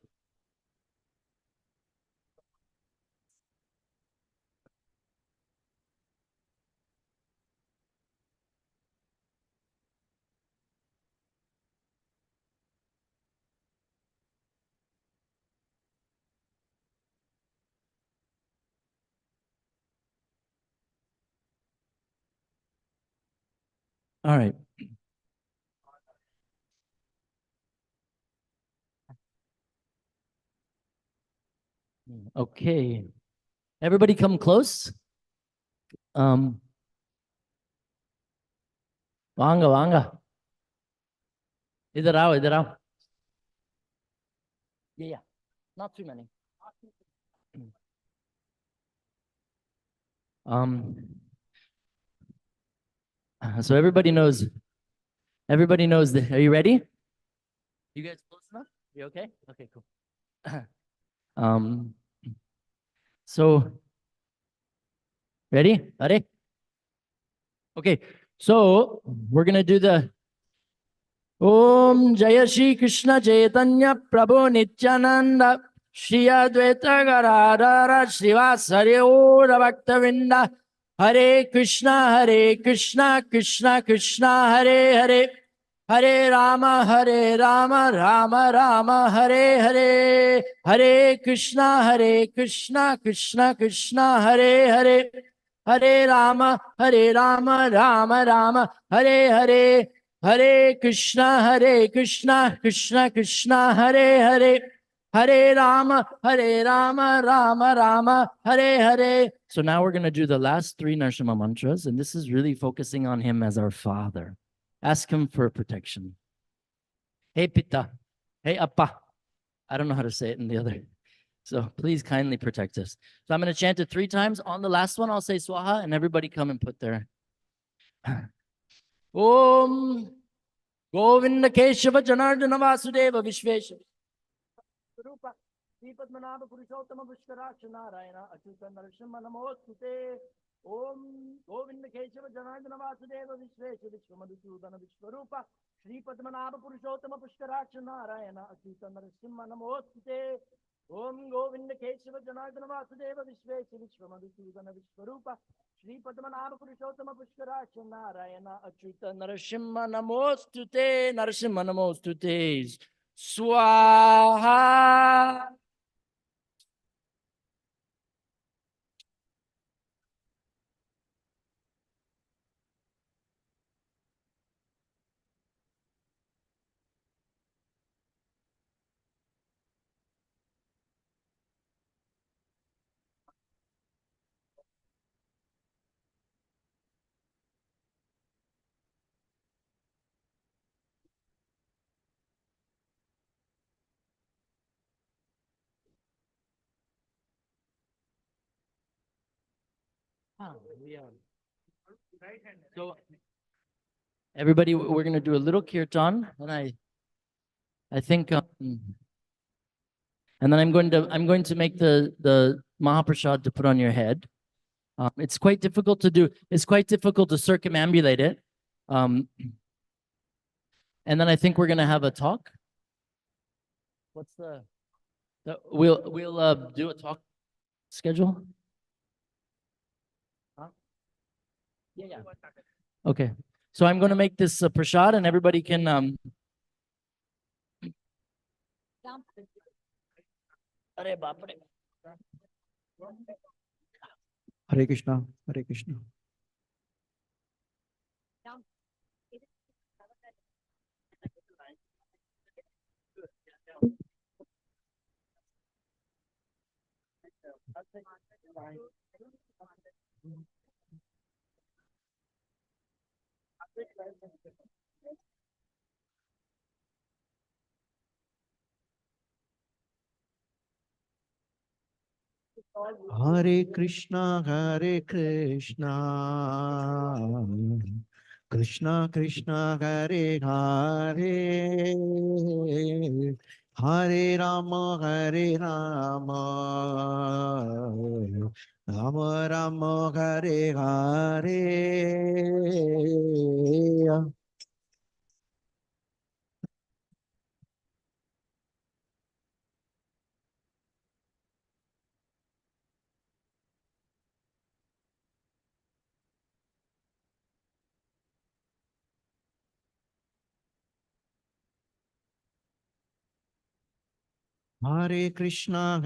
All right. Okay. Everybody come close. Vanga, vanga. Idhar aao, idhar aao. Yeah. Not too many. Um, so everybody knows that. Are you ready? You guys close enough? You okay? Okay, cool. um, so ready? Ready? Okay, so we're gonna do the Om Jaya Shri Krishna Chaitanya Prabhu Nityananda Shri Advaita Gadadhara Srivasari Ora Bhaktavinda Hare Krishna Krishna Krishna Hare Hare Hare Rama Rama Rama Hare Hare Hare Krishna Krishna Krishna Hare Hare Hare Rama Rama Rama Hare Hare Hare Krishna Krishna Hare Hare Hare Rama Rama Rama Hare Hare. So now we're going to do the last three Narasimha mantras, and this is really focusing on him as our father. Ask him for protection. Hey Pitta, hey Appa. I don't know how to say it in the other. So please kindly protect us. So I'm going to chant it 3 times. On the last one, I'll say Swaha, and everybody come and put their Om Govinda Keshava Janardana Vasudeva Vishvesha Rupa Deepadmanabha Purushottama Pushkaraksha Narayana Achyuta Narasimha Namostute Om Govinda Keshava Janardana Vasudeva Vishvesha Vishwamadusudana Vishwarupa Shri Padmanabha Purushottama Pushkaraksha Narayana Achyuta Narasimha Namostute Om Govinda Keshava Janardana Vasudeva Vishvesha Vishwamadusudana Vishwarupa Shri Padmanabha Purushottama Pushkaraksha Narayana Achyuta Narasimha Namostute Narasimha Namostute Swaha. So everybody, we're going to do a little kirtan, and I think, and then I'm going to make the Mahaprasad to put on your head. It's quite difficult to do. It's quite difficult to circumambulate it. And then I think we're going to have a talk. What's we'll do a talk schedule. Huh? Yeah. Okay. So I'm going to make this prasad, and everybody can Hare Hare Krishna, Hare Krishna. Hare Krishna, Krishna Krishna, Hare Hare, Hare Rama, Rama Rama, Hare Hare. Hare Krishna,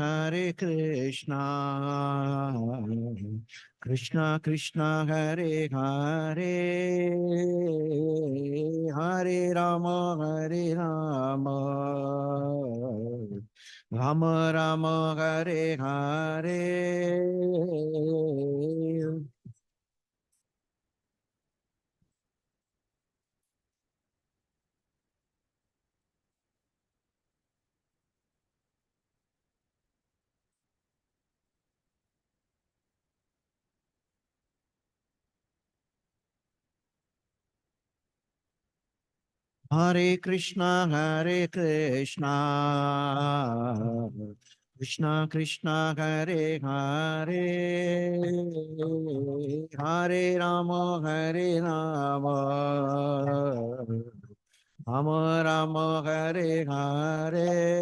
Krishna Krishna, Hare Hare, Hare Rama, Rama Rama, Hare Hare. Hare Krishna, Krishna Krishna, Hare Hare, Hare Rama, Rama Rama, Hare Hare.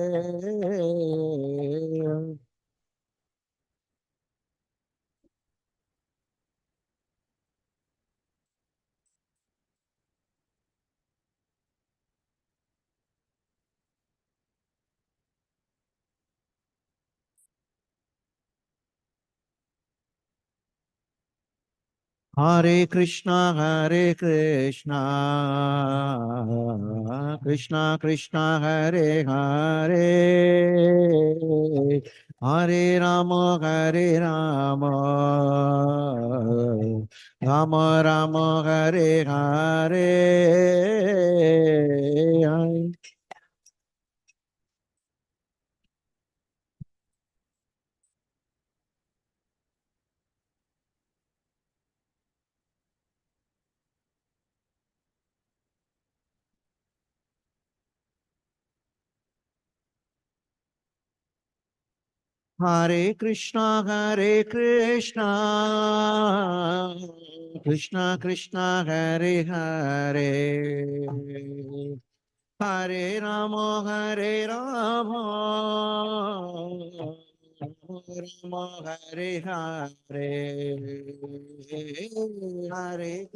Hare Krishna, Krishna Krishna, Hare Hare, Hare Rama, Rama Rama, Hare Hare. Hare Krishna, Krishna Krishna, Hare Hare, Hare Rama, Rama Hare Hare, Hare.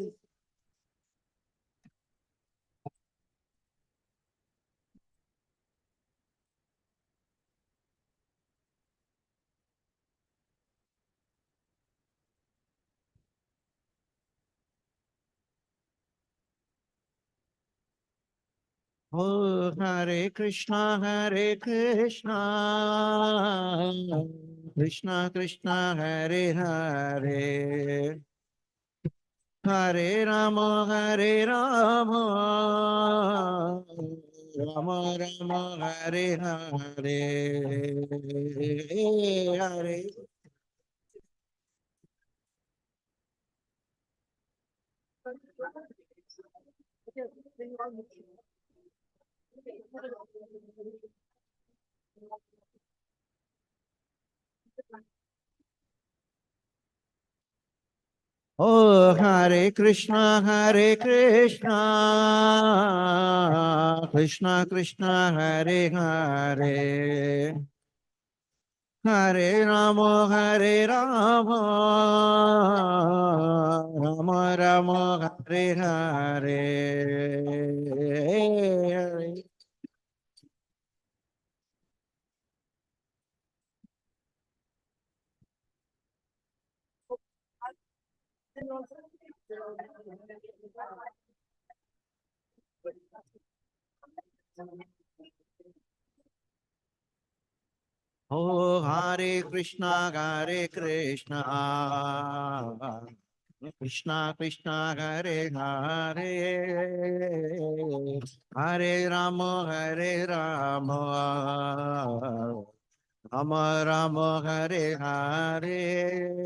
Oh, Hare Krishna, Krishna Krishna, Hare Hare, Hare Rama, Rama Rama, Hare Hare, Hare. Oh, Hare Krishna, Krishna Krishna, Hare Hare, Hare Rama, Rama Rama, Hare Hare. Oh, Hare Krishna, Krishna Krishna, Hare Hare, Hare Rama, Rama Rama, Hare Hare.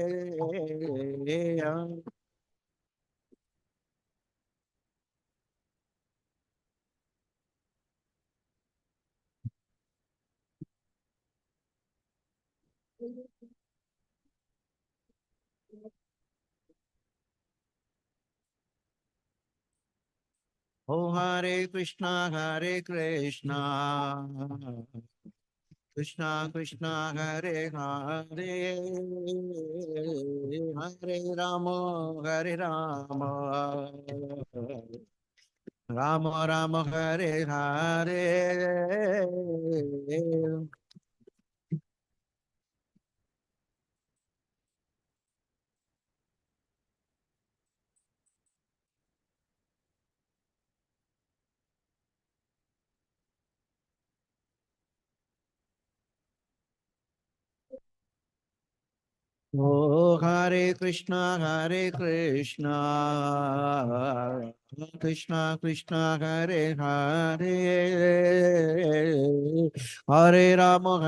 Oh, Hare Krishna, Krishna Krishna, Hare Hare, Hare Rama, Rama Rama, Hare Hare. Oh, Hare Krishna, Krishna Krishna, Hare Hare, Hare Rama,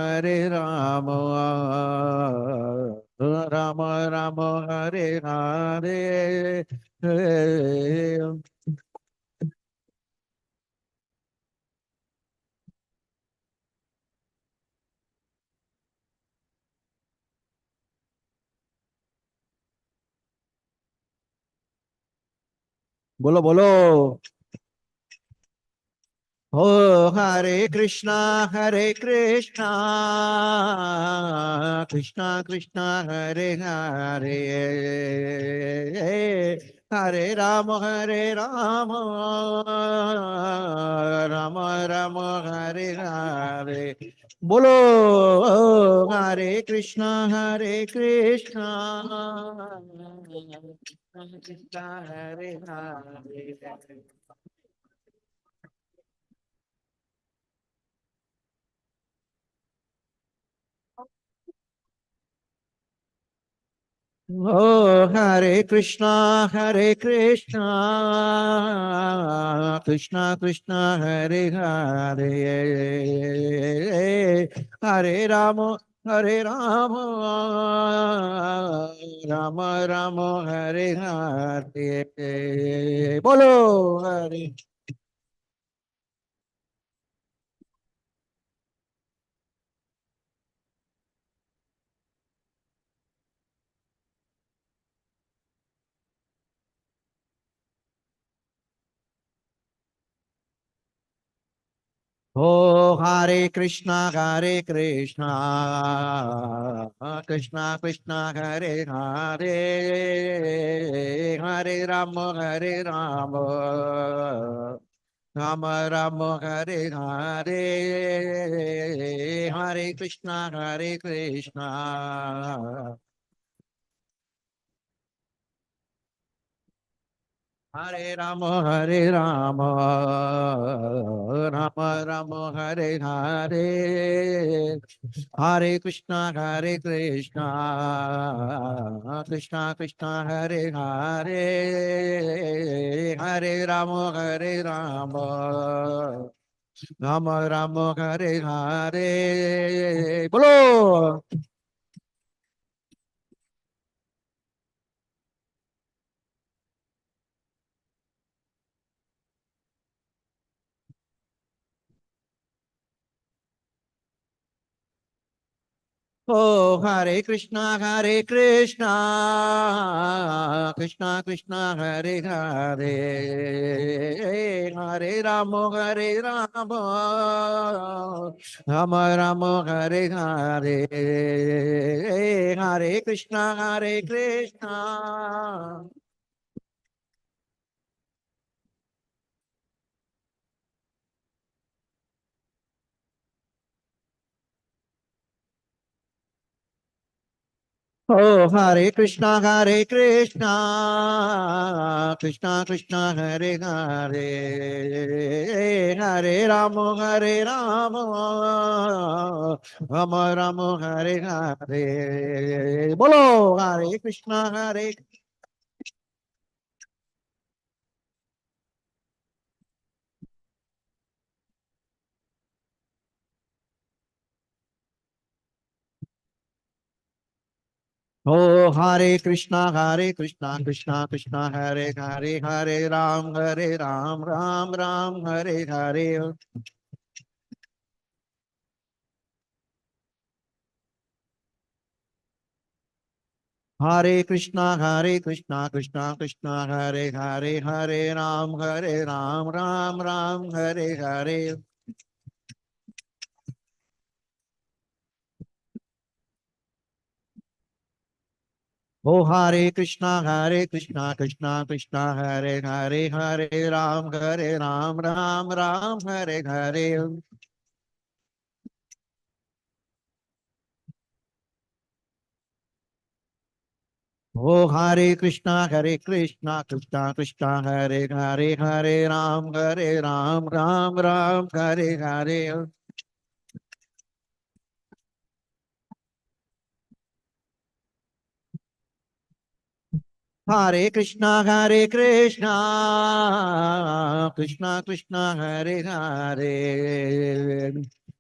Rama Rama, Hare Hare. बोलो बोलो। Oh, Hare Krishna, Krishna Krishna, Hare Hare, Hare Rama, Rama Rama, Hare Hare. बोलो Hare Krishna, Krishna Hare Hare. Oh, Hare Krishna, Krishna Krishna, Hare Hare, Hare Rama, Rama Rama, Hare Hare. Bolo Hare. Oh, Hare Krishna, Krishna Krishna, Hare Hare, Hare Rama, Rama Rama, Hare Hare, Hare Krishna, Hare Rama, Rama Rama, Hare Hare, Hare Krishna, Krishna Krishna, Hare Hare, Hare Rama, Rama Rama, Hare Hare. Bolo. Oh, Hare Krishna, Krishna Krishna, Hare Hare, Hare Rama, Rama Rama, Hare Hare, Hare Krishna, Krishna. Oh, Hare Krishna, Krishna Krishna, Hare Hare, Hare Rama, Rama Rama, Hare Hare. Bolo, Hare Krishna, Oh, Hare Krishna, Krishna Krishna, Hare Hare, Hare Ram, Ram Ram, Hare Hare. Hare Krishna, Krishna Krishna, Hare Hare, Hare Ram, Ram Ram, Hare Hare. Oh, Hare Krishna, Krishna Krishna, Hare Hare, Hare Ram, Ram Ram, Hare Hare. Oh, Hare Krishna, Krishna Krishna, Hare Hare, Hare Ram, Ram Ram, Hare Hare. Hare Krishna, Hare Krishna, Krishna Krishna, Hare Hare.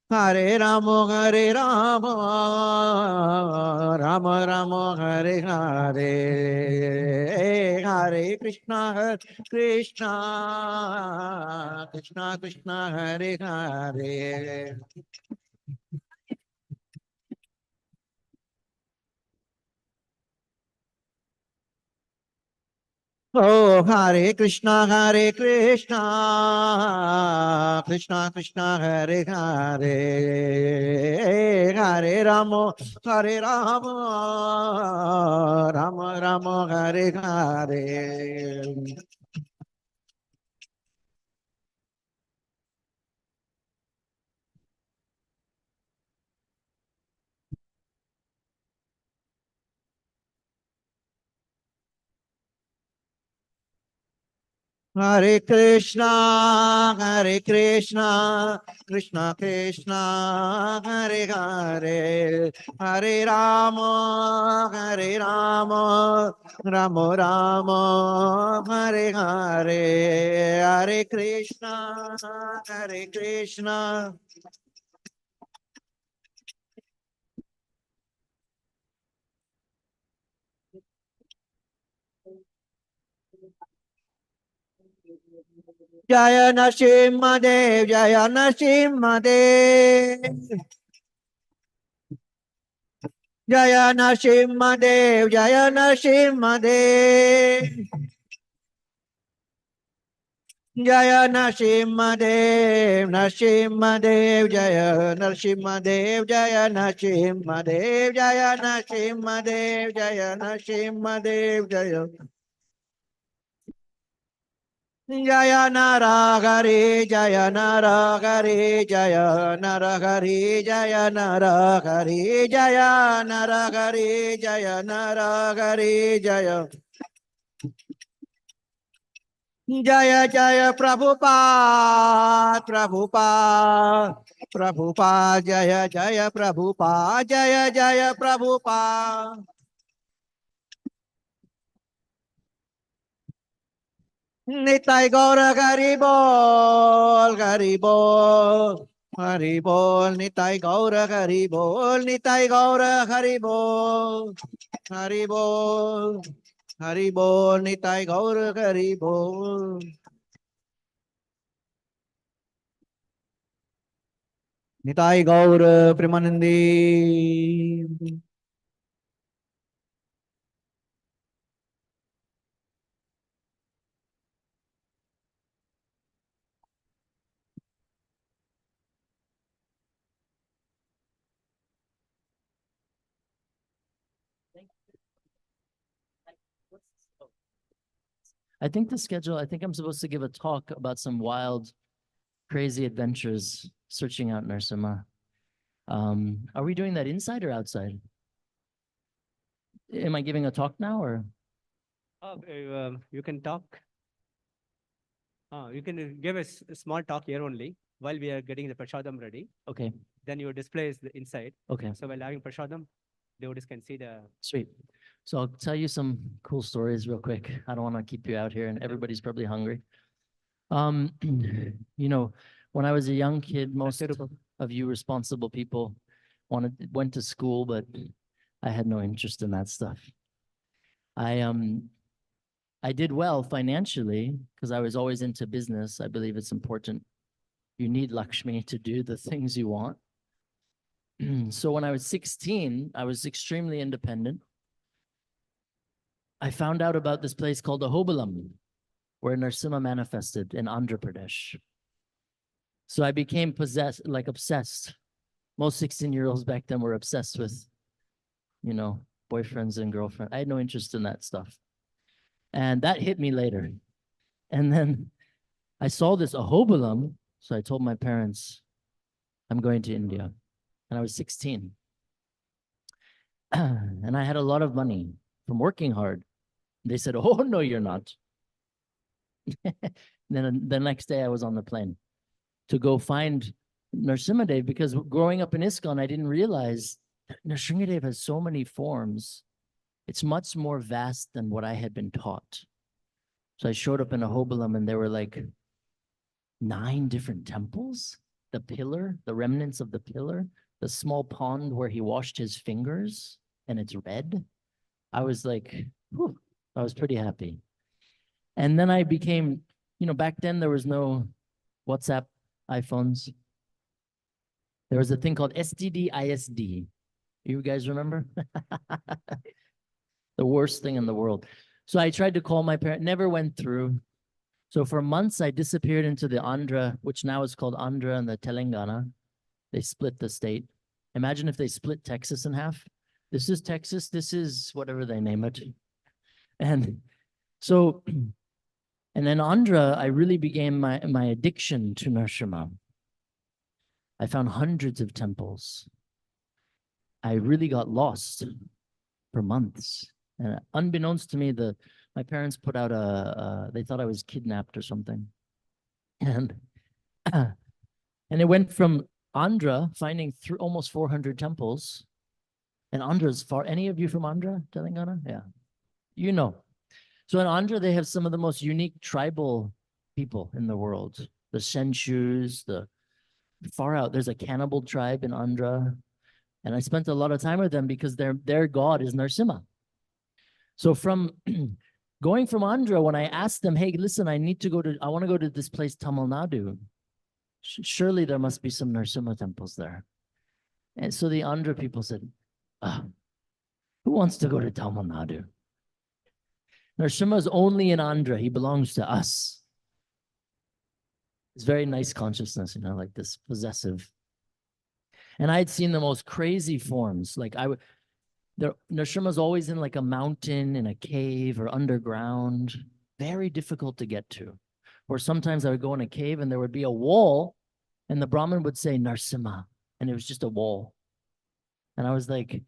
Hare Rama, Hare Rama, Rama Rama, Hare Hare. Hare Krishna, Hare Krishna, Krishna Krishna, Hare Hare. Oh, Hare Krishna, Hare Krishna, Krishna Krishna, Hare Hare. Hare Rama, Hare Rama, Rama Rama, Hare Hare. Hare Krishna, Hare Krishna, Krishna Krishna, Hare Hare. Hare Rama, Hare Rama, Rama Rama, Hare Hare. Hare Krishna, Hare Krishna. Jaya Narasimha Dev, Jaya Narasimha Dev. Jaya Narasimha Dev, Jaya Narasimha Dev. Jaya Narasimha Dev, Narasimha Dev, Jaya Narasimha Dev, Jaya Narasimha Dev, Jaya Narasimha Dev, Jaya Narasimha Dev, Jaya. Jaya Naragari, Jaya Naragari, Jaya Naragari, Jaya Naragari, Jaya Naragari, Jaya Naragari, Jaya. Jaya Jaya Prabhupada, Prabhupada, Prabhupada, Jaya Jaya Prabhupada, Jaya Jaya Prabhupada. Nitai Gaura Garibol, Garibol, Haribol, Nitai Gaura Garibol, Nitai Gaura Haribol, Haribol, Haribol, Nitai Gaura Garibol. Nitai Gaura Premanandi. I think the schedule, I think I'm supposed to give a talk about some wild, crazy adventures searching out Narasimha. Are we doing that inside or outside? Am I giving a talk now or? You can talk. You can give a small talk here only while we are getting the prasadam ready. Okay, Then your display is the inside. okay, So while having prasadam, devotees can see the. sweet. So I'll tell you some cool stories real quick. I don't want to keep you out here and everybody's probably hungry. You know, when I was a young kid, most of you responsible people went to school, but I had no interest in that stuff. I did well financially because I was always into business. I believe it's important. You need Lakshmi to do the things you want. So when I was 16, I was extremely independent. I found out about this place called Ahobalam, where Narasimha manifested in Andhra Pradesh. So I became obsessed. Most 16-year-olds back then were obsessed with, boyfriends and girlfriends. I had no interest in that stuff. And that hit me later. And then I saw this Ahobalam. So I told my parents, I'm going to India. And I was 16. And I had a lot of money from working hard. They said, oh, no, you're not. Then the next day I was on the plane to go find Narasimhadev, because growing up in ISKCON, I didn't realize that Narasimhadev has so many forms It's much more vast than what I had been taught. So I showed up in Ahobalam and there were like 9 different temples, the pillar, the remnants of the pillar, the small pond where he washed his fingers and it's red. I was like, whew, I was pretty happy. And then I became, back then there was no WhatsApp, iPhones. There was a thing called STD, ISD. You guys remember? The worst thing in the world. So I tried to call my parents, never went through. So for months, I disappeared into the Andhra, which now is called Andhra and the Telangana. They split the state. Imagine if they split Texas in half. This is Texas, this is whatever they name it. And so, and then Andhra, I really began my addiction to Narasimha. I found hundreds of temples. I really got lost for months. And unbeknownst to me, my parents put out they thought I was kidnapped or something. And it went from Andhra finding through almost 400 temples. And Andhra's far. Any of you from Andhra, Telangana? Yeah. You know. So in Andhra, they have some of the most unique tribal people in the world. The Senshus, the far out. There's a cannibal tribe in Andhra. And I spent a lot of time with them because their god is Narasimha. So from going from Andhra, when I asked them, hey, listen, I want to go to this place, Tamil Nadu. Surely there must be some Narasimha temples there. And so the Andhra people said, who wants to go to Tamil Nadu? Narasimha is only in Andhra. He belongs to us. It's very nice consciousness, like this possessive. And I had seen the most crazy forms. Like Narasimha is always in like a mountain, in a cave or underground. Very difficult to get to. Or sometimes I would go in a cave and there would be a wall and the Brahmin would say Narasimha. And it was just a wall. And I was like,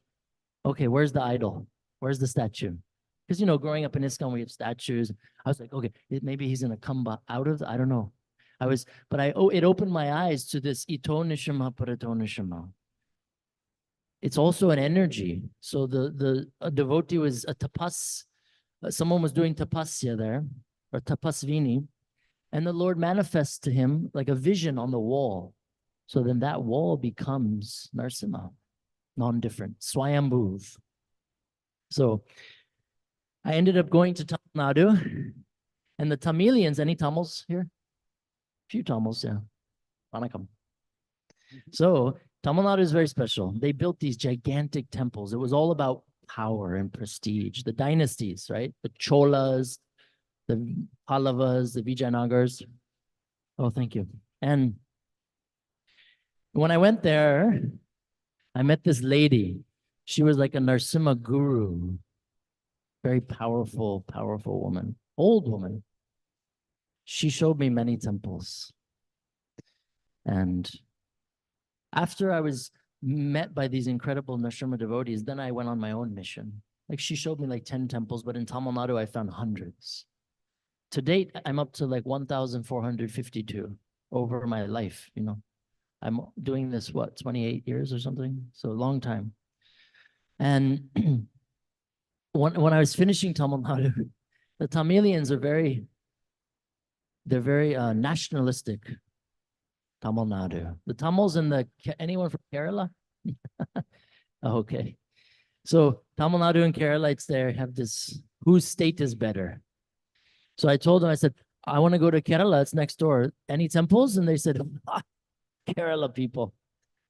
okay, where's the idol? Where's the statue? Because, growing up in ISKCON, we have statues. I was like, okay, maybe he's going to come out of, I don't know. It opened my eyes to this ito nishima parato nishima. It's also an energy. So a devotee was a tapas, someone was doing tapasya there, or tapasvini, and the Lord manifests to him like a vision on the wall. So then that wall becomes Narasimha, non-different, Swayambhuv. So I ended up going to Tamil Nadu, and the Tamilians, any Tamils here? Few Tamils, yeah. Vanakkam. So Tamil Nadu is very special. They built these gigantic temples. It was all about power and prestige. The dynasties, right? The Cholas, the Pallavas, the Vijayanagars. Oh, thank you. And when I went there, I met this lady. She was like a Narasimha guru. Very powerful, powerful woman. Old woman. She showed me many temples. And after I was met by these incredible Narasimha devotees, then I went on my own mission. Like she showed me like 10 temples, but in Tamil Nadu, I found hundreds. To date, I'm up to like 1,452 over my life, I'm doing this, 28 years or something? So a long time. And when I was finishing Tamil Nadu, the Tamilians are very nationalistic. Tamil Nadu. The Tamils and anyone from Kerala? Okay. So Tamil Nadu and Kerala, it's there, have this, whose state is better? So I told them, I said, I want to go to Kerala, it's next door. Any temples? And they said, Kerala people.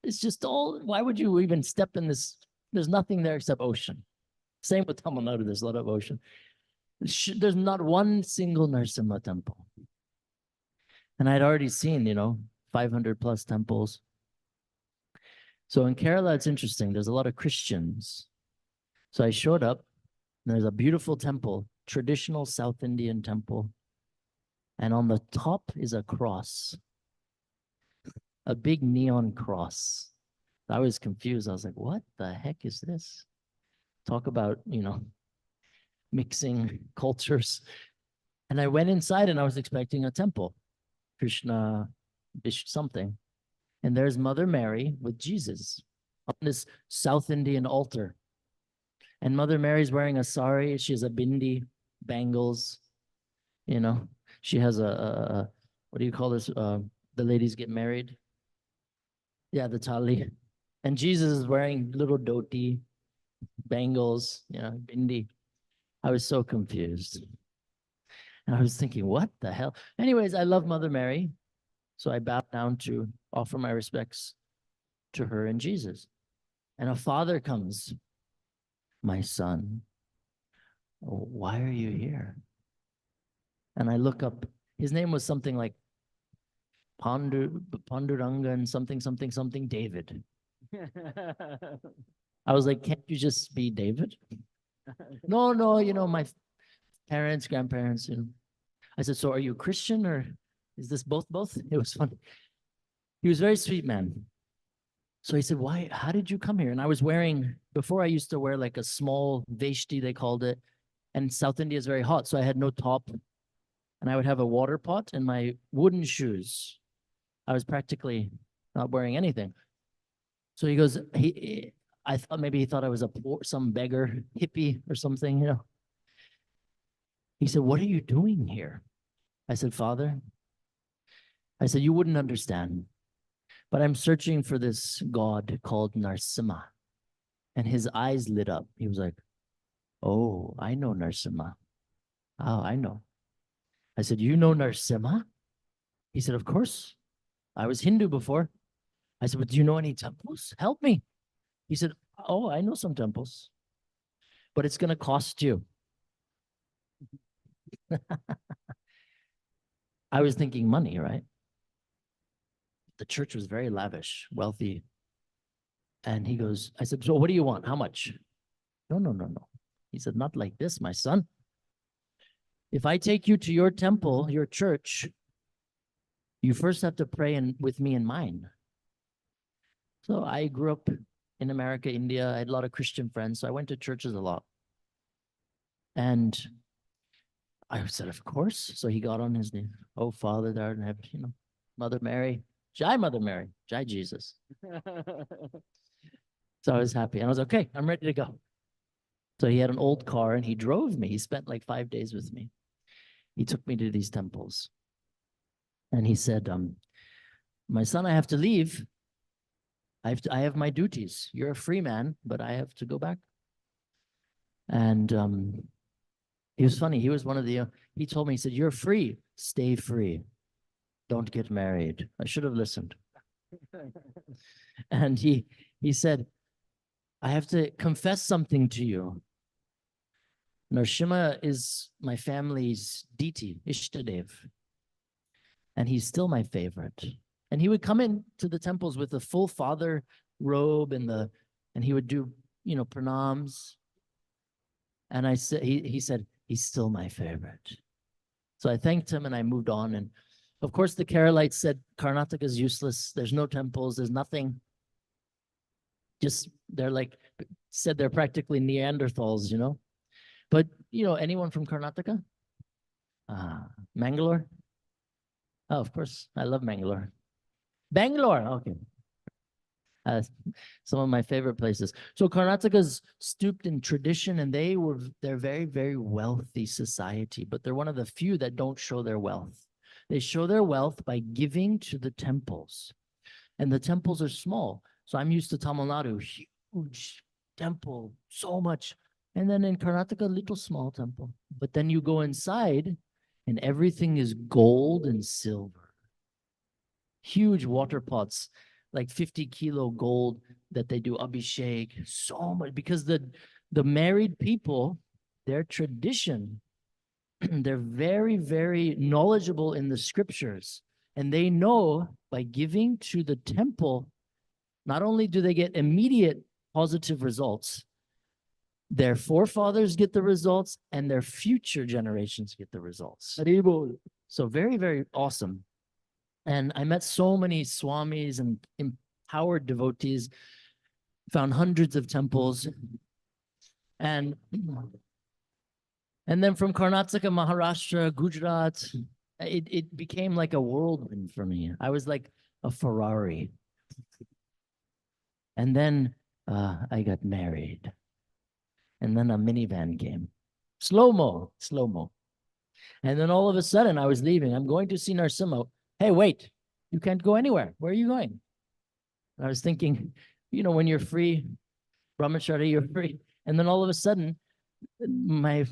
It's just why would you even step in this? There's nothing there except ocean. Same with Tamil Nadu, there's a lot of ocean. There's not one single Narasimha temple. And I'd already seen, 500 plus temples. So in Kerala, it's interesting. There's a lot of Christians. So I showed up, and there's a beautiful temple, traditional South Indian temple. And on the top is a cross, a big neon cross. I was confused. I was like, what the heck is this? Talk about, mixing cultures. And I went inside and I was expecting a temple, Krishna, something. And there's Mother Mary with Jesus on this South Indian altar. And Mother Mary's wearing a sari. She has a bindi, bangles. You know, she has a what do you call this? The ladies get married. Yeah, the tali. And Jesus is wearing little dhoti, bangles, you know, bindi. I was so confused. And I was thinking, what the hell? Anyways, I love Mother Mary. So I bowed down to offer my respects to her and Jesus. And a father comes, my son, why are you here? And I look up, his name was something like Panduranga and something David. I was like, can't you just be David? No, you know, my parents, grandparents, you know. I said, so are you a Christian or is this both? It was funny. He was a very sweet man. So he said, how did you come here? And I was wearing, before I used to wear like a small veshti, they called it. And South India is very hot. So I had no top. And I would have a water pot and my wooden shoes. I was practically not wearing anything. So he goes, I thought maybe he thought I was some beggar hippie or something, you know. He said, what are you doing here? I said, Father, I said, you wouldn't understand, but I'm searching for this God called Narasimha. And his eyes lit up. He was like, oh, I know Narasimha. Oh, I know. I said, you know Narasimha? He said, of course. I was Hindu before. I said, but do you know any temples? Help me. He said, oh, I know some temples, but it's going to cost you. I was thinking money, right? The church was very lavish, wealthy. And he goes, I said, so what do you want? How much? No. He said, not like this, my son. If I take you to your temple, your church, you first have to pray with me in mind. So I grew up in America, India. I had a lot of Christian friends, so I went to churches a lot. And I said, of course. So he got on his knee. Oh, Father, thou art in heaven, you know, Mother Mary, Jai Mother Mary, Jai Jesus. So I was happy. And I was okay, I'm ready to go. So he had an old car and he drove me. He spent like 5 days with me. He took me to these temples. And he said, my son, I have to leave. I have my duties. You're a free man, but I have to go back. And he was funny. He was one of the, he told me, he said, you're free. Stay free. Don't get married. I should have listened. And he said, I have to confess something to you. Narasimha is my family's deity, Ishtadev. And he's still my favorite. And he would come into the temples with a full father robe and he would do, you know, pranams. And I said, he said, he's still my favorite. So I thanked him and I moved on. And of course, the Keralites said, Karnataka is useless. There's no temples. There's nothing. Just, they're practically Neanderthals, you know. But, you know, anyone from Karnataka? Mangalore? Oh, of course. I love Mangalore. Bangalore. Okay. Some of my favorite places. So Karnataka's steeped in tradition and they're very, very wealthy society, but they're one of the few that don't show their wealth. They show their wealth by giving to the temples. And the temples are small. So I'm used to Tamil Nadu, huge temple, so much. And then in Karnataka, little small temple. But then you go inside and everything is gold and silver. Huge water pots, like 50-kilo gold that they do abhishek, so much. Because the married people, their tradition, they're very, very knowledgeable in the scriptures. And they know by giving to the temple, not only do they get immediate positive results, their forefathers get the results and their future generations get the results. So very, very awesome. And I met so many swamis and empowered devotees, found hundreds of temples. And then from Karnataka, Maharashtra, Gujarat, it became like a whirlwind for me. I was like a Ferrari. And then I got married. And then a minivan came. Slow-mo, slow-mo. And then all of a sudden I was leaving. I'm going to see Narasimha. Hey, wait, you can't go anywhere. Where are you going? And I was thinking, when you're free, brahmachari, you're free. And then all of a sudden, my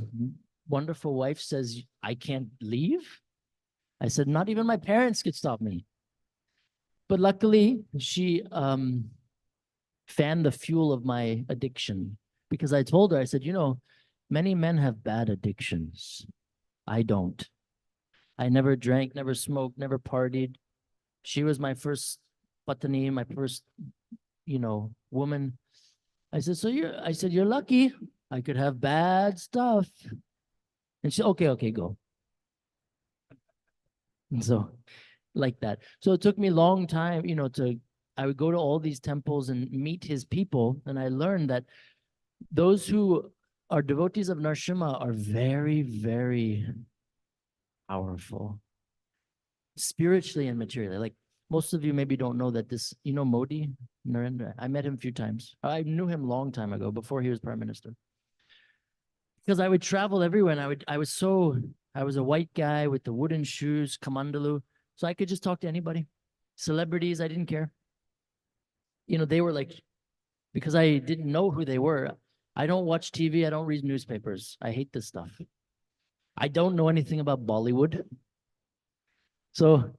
wonderful wife says, I can't leave. I said, not even my parents could stop me. But luckily, she fanned the fuel of my addiction, because I told her, I said, many men have bad addictions. I don't. I never drank, never smoked, never partied. She was my first patani, my first, woman. I said, you're lucky. I could have bad stuff. And she, okay, go. And so, like that. So it took me a long time, I would go to all these temples and meet his people. And I learned that those who are devotees of Narasimha are very, very powerful, spiritually and materially. Like most of you maybe don't know that this, Modi, Narendra, I met him a few times. I knew him a long time ago, before he was prime minister. Because I would travel everywhere, and I was a white guy with the wooden shoes, kamandalu. So I could just talk to anybody. Celebrities, I didn't care. They were like, because I didn't know who they were. I don't watch TV. I don't read newspapers. I hate this stuff. I don't know anything about Bollywood. So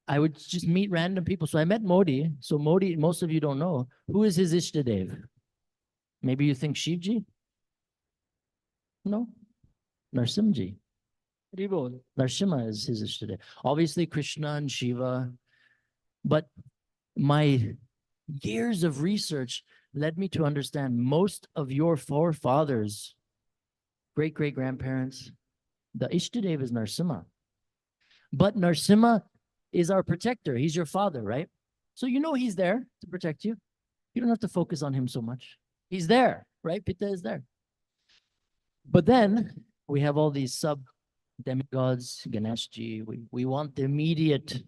I would just meet random people. So I met Modi. So Modi, most of you don't know. Who is his Ishtadev? Maybe you think Shivji? No. Narasimhaji. Narasimha is his Ishtadev. Obviously Krishna and Shiva. But my years of research led me to understand most of your forefathers, great-great-grandparents, the Ishtadev is Narasimha. But Narasimha is our protector. He's your father, right? So he's there to protect you. You don't have to focus on him so much. He's there, right? Pitta is there. But then we have all these sub-demigods, Ganeshji. We want the immediate.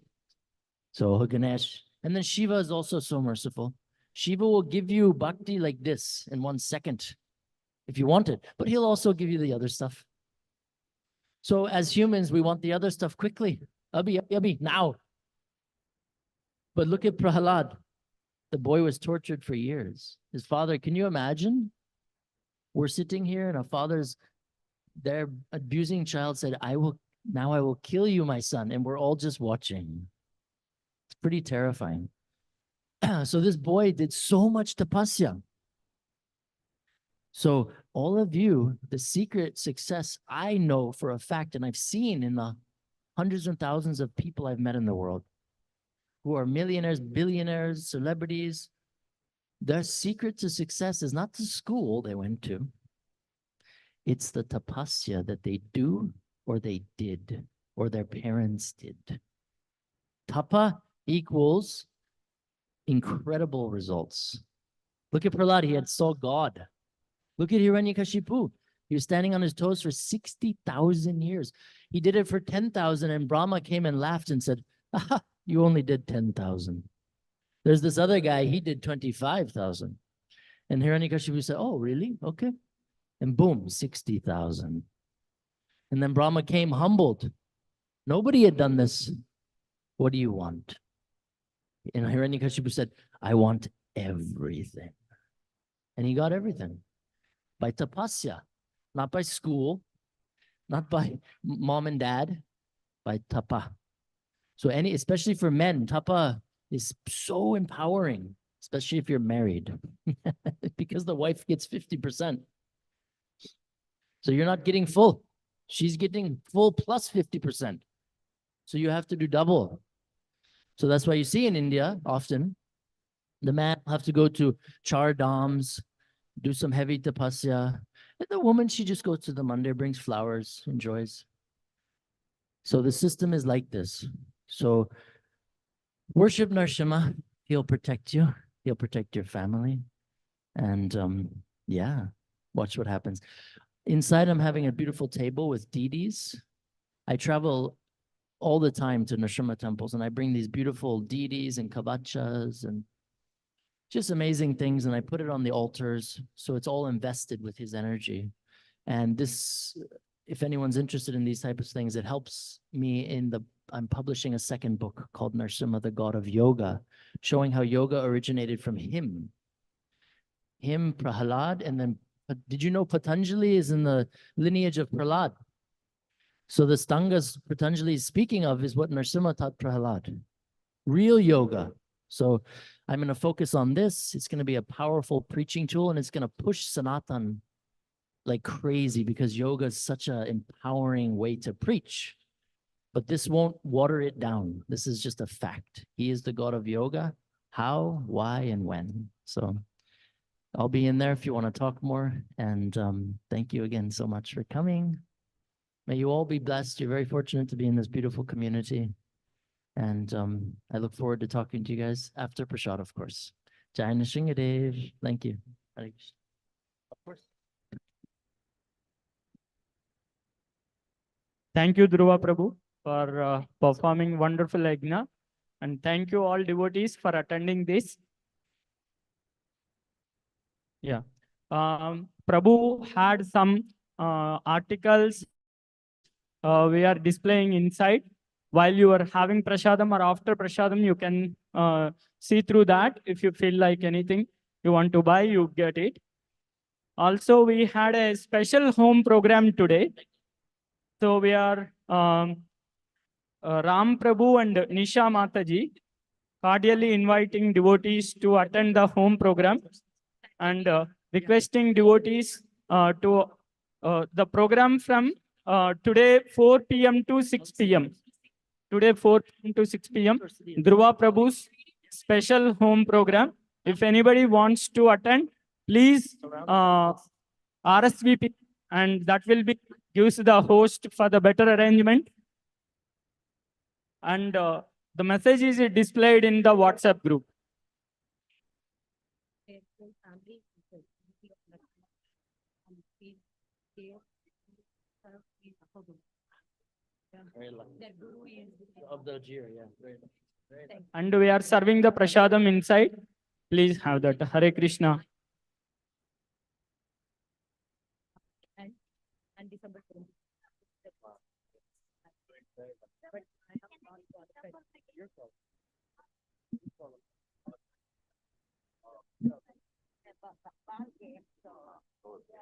So Ganesh. And then Shiva is also so merciful. Shiva will give you bhakti like this in 1 second, if you want it. But he'll also give you the other stuff. So as humans, we want the other stuff quickly. Abhi, now. But look at Prahalad. The boy was tortured for years. His father, can you imagine? We're sitting here and our father's there abusing child said, I will kill you, my son. And we're all just watching. It's pretty terrifying. So this boy did so much tapasya. So all of you, the secret success I know for a fact, and I've seen in the hundreds and thousands of people I've met in the world who are millionaires, billionaires, celebrities, their secret to success is not the school they went to. It's the tapasya that they do or they did or their parents did. Tapa equals incredible results. Look at Prahlad, he had saw God. Look at Hiranyakashipu. He was standing on his toes for 60,000 years. He did it for 10,000 and Brahma came and laughed and said, aha, you only did 10,000. There's this other guy, he did 25,000. And Hiranyakashipu said, oh, really? Okay. And boom, 60,000. And then Brahma came humbled. Nobody had done this. What do you want? And Hiranyakashipu said, I want everything. And he got everything. By tapasya, not by school, not by mom and dad, by tapa. So especially for men, tapa is so empowering, especially if you're married, because the wife gets 50%. So you're not getting full. She's getting full plus 50%. So you have to do double. So that's why you see in India, often, the man will have to go to char dhams, do some heavy tapasya. And the woman, she just goes to the mandir, brings flowers, enjoys. So the system is like this. So worship Narasimha, he'll protect you. He'll protect your family. And yeah, watch what happens. Inside, I'm having a beautiful table with deities. I travel all the time to Narasimha temples, and I bring these beautiful deities and kavachas, and just amazing things. And I put it on the altars. So it's all invested with his energy. And this, if anyone's interested in these types of things, it helps me I'm publishing a second book called Narasimha, the God of Yoga, showing how yoga originated from him, Prahalad, and then, did you know Patanjali is in the lineage of Prahlad? So the stangas Patanjali is speaking of is what Narasimha taught Prahalad. Real yoga. So I'm going to focus on this. It's going to be a powerful preaching tool, and it's going to push Sanatan like crazy because yoga is such an empowering way to preach. But this won't water it down. This is just a fact. He is the God of yoga. How, why, and when. So I'll be in there if you want to talk more. And thank you again so much for coming. May you all be blessed. You're very fortunate to be in this beautiful community. And I look forward to talking to you guys after Prashad, of course. Jayana Shingadev. Thank you. Hare Krishna. Of course. Thank you, Dhruva Prabhu, for performing wonderful yajna. And thank you all devotees for attending this. Yeah. Prabhu had some articles we are displaying inside. While you are having prasadam or after prasadam, you can see through that. If you feel like anything you want to buy, you get it. Also, we had a special home program today. So we are Ram Prabhu and Nisha Mataji cordially inviting devotees to attend the home program and requesting devotees to the program from today 4 p.m. to 6 p.m. Today 4 p.m. to 6 p.m. Dhruva Prabhu's special home program. If anybody wants to attend, please RSVP, and that will be gives the host for the better arrangement. And the message is displayed in the WhatsApp group. Of the Jira, yeah. Very lucky. And we are serving the prasadam inside. Please have that. Hare Krishna.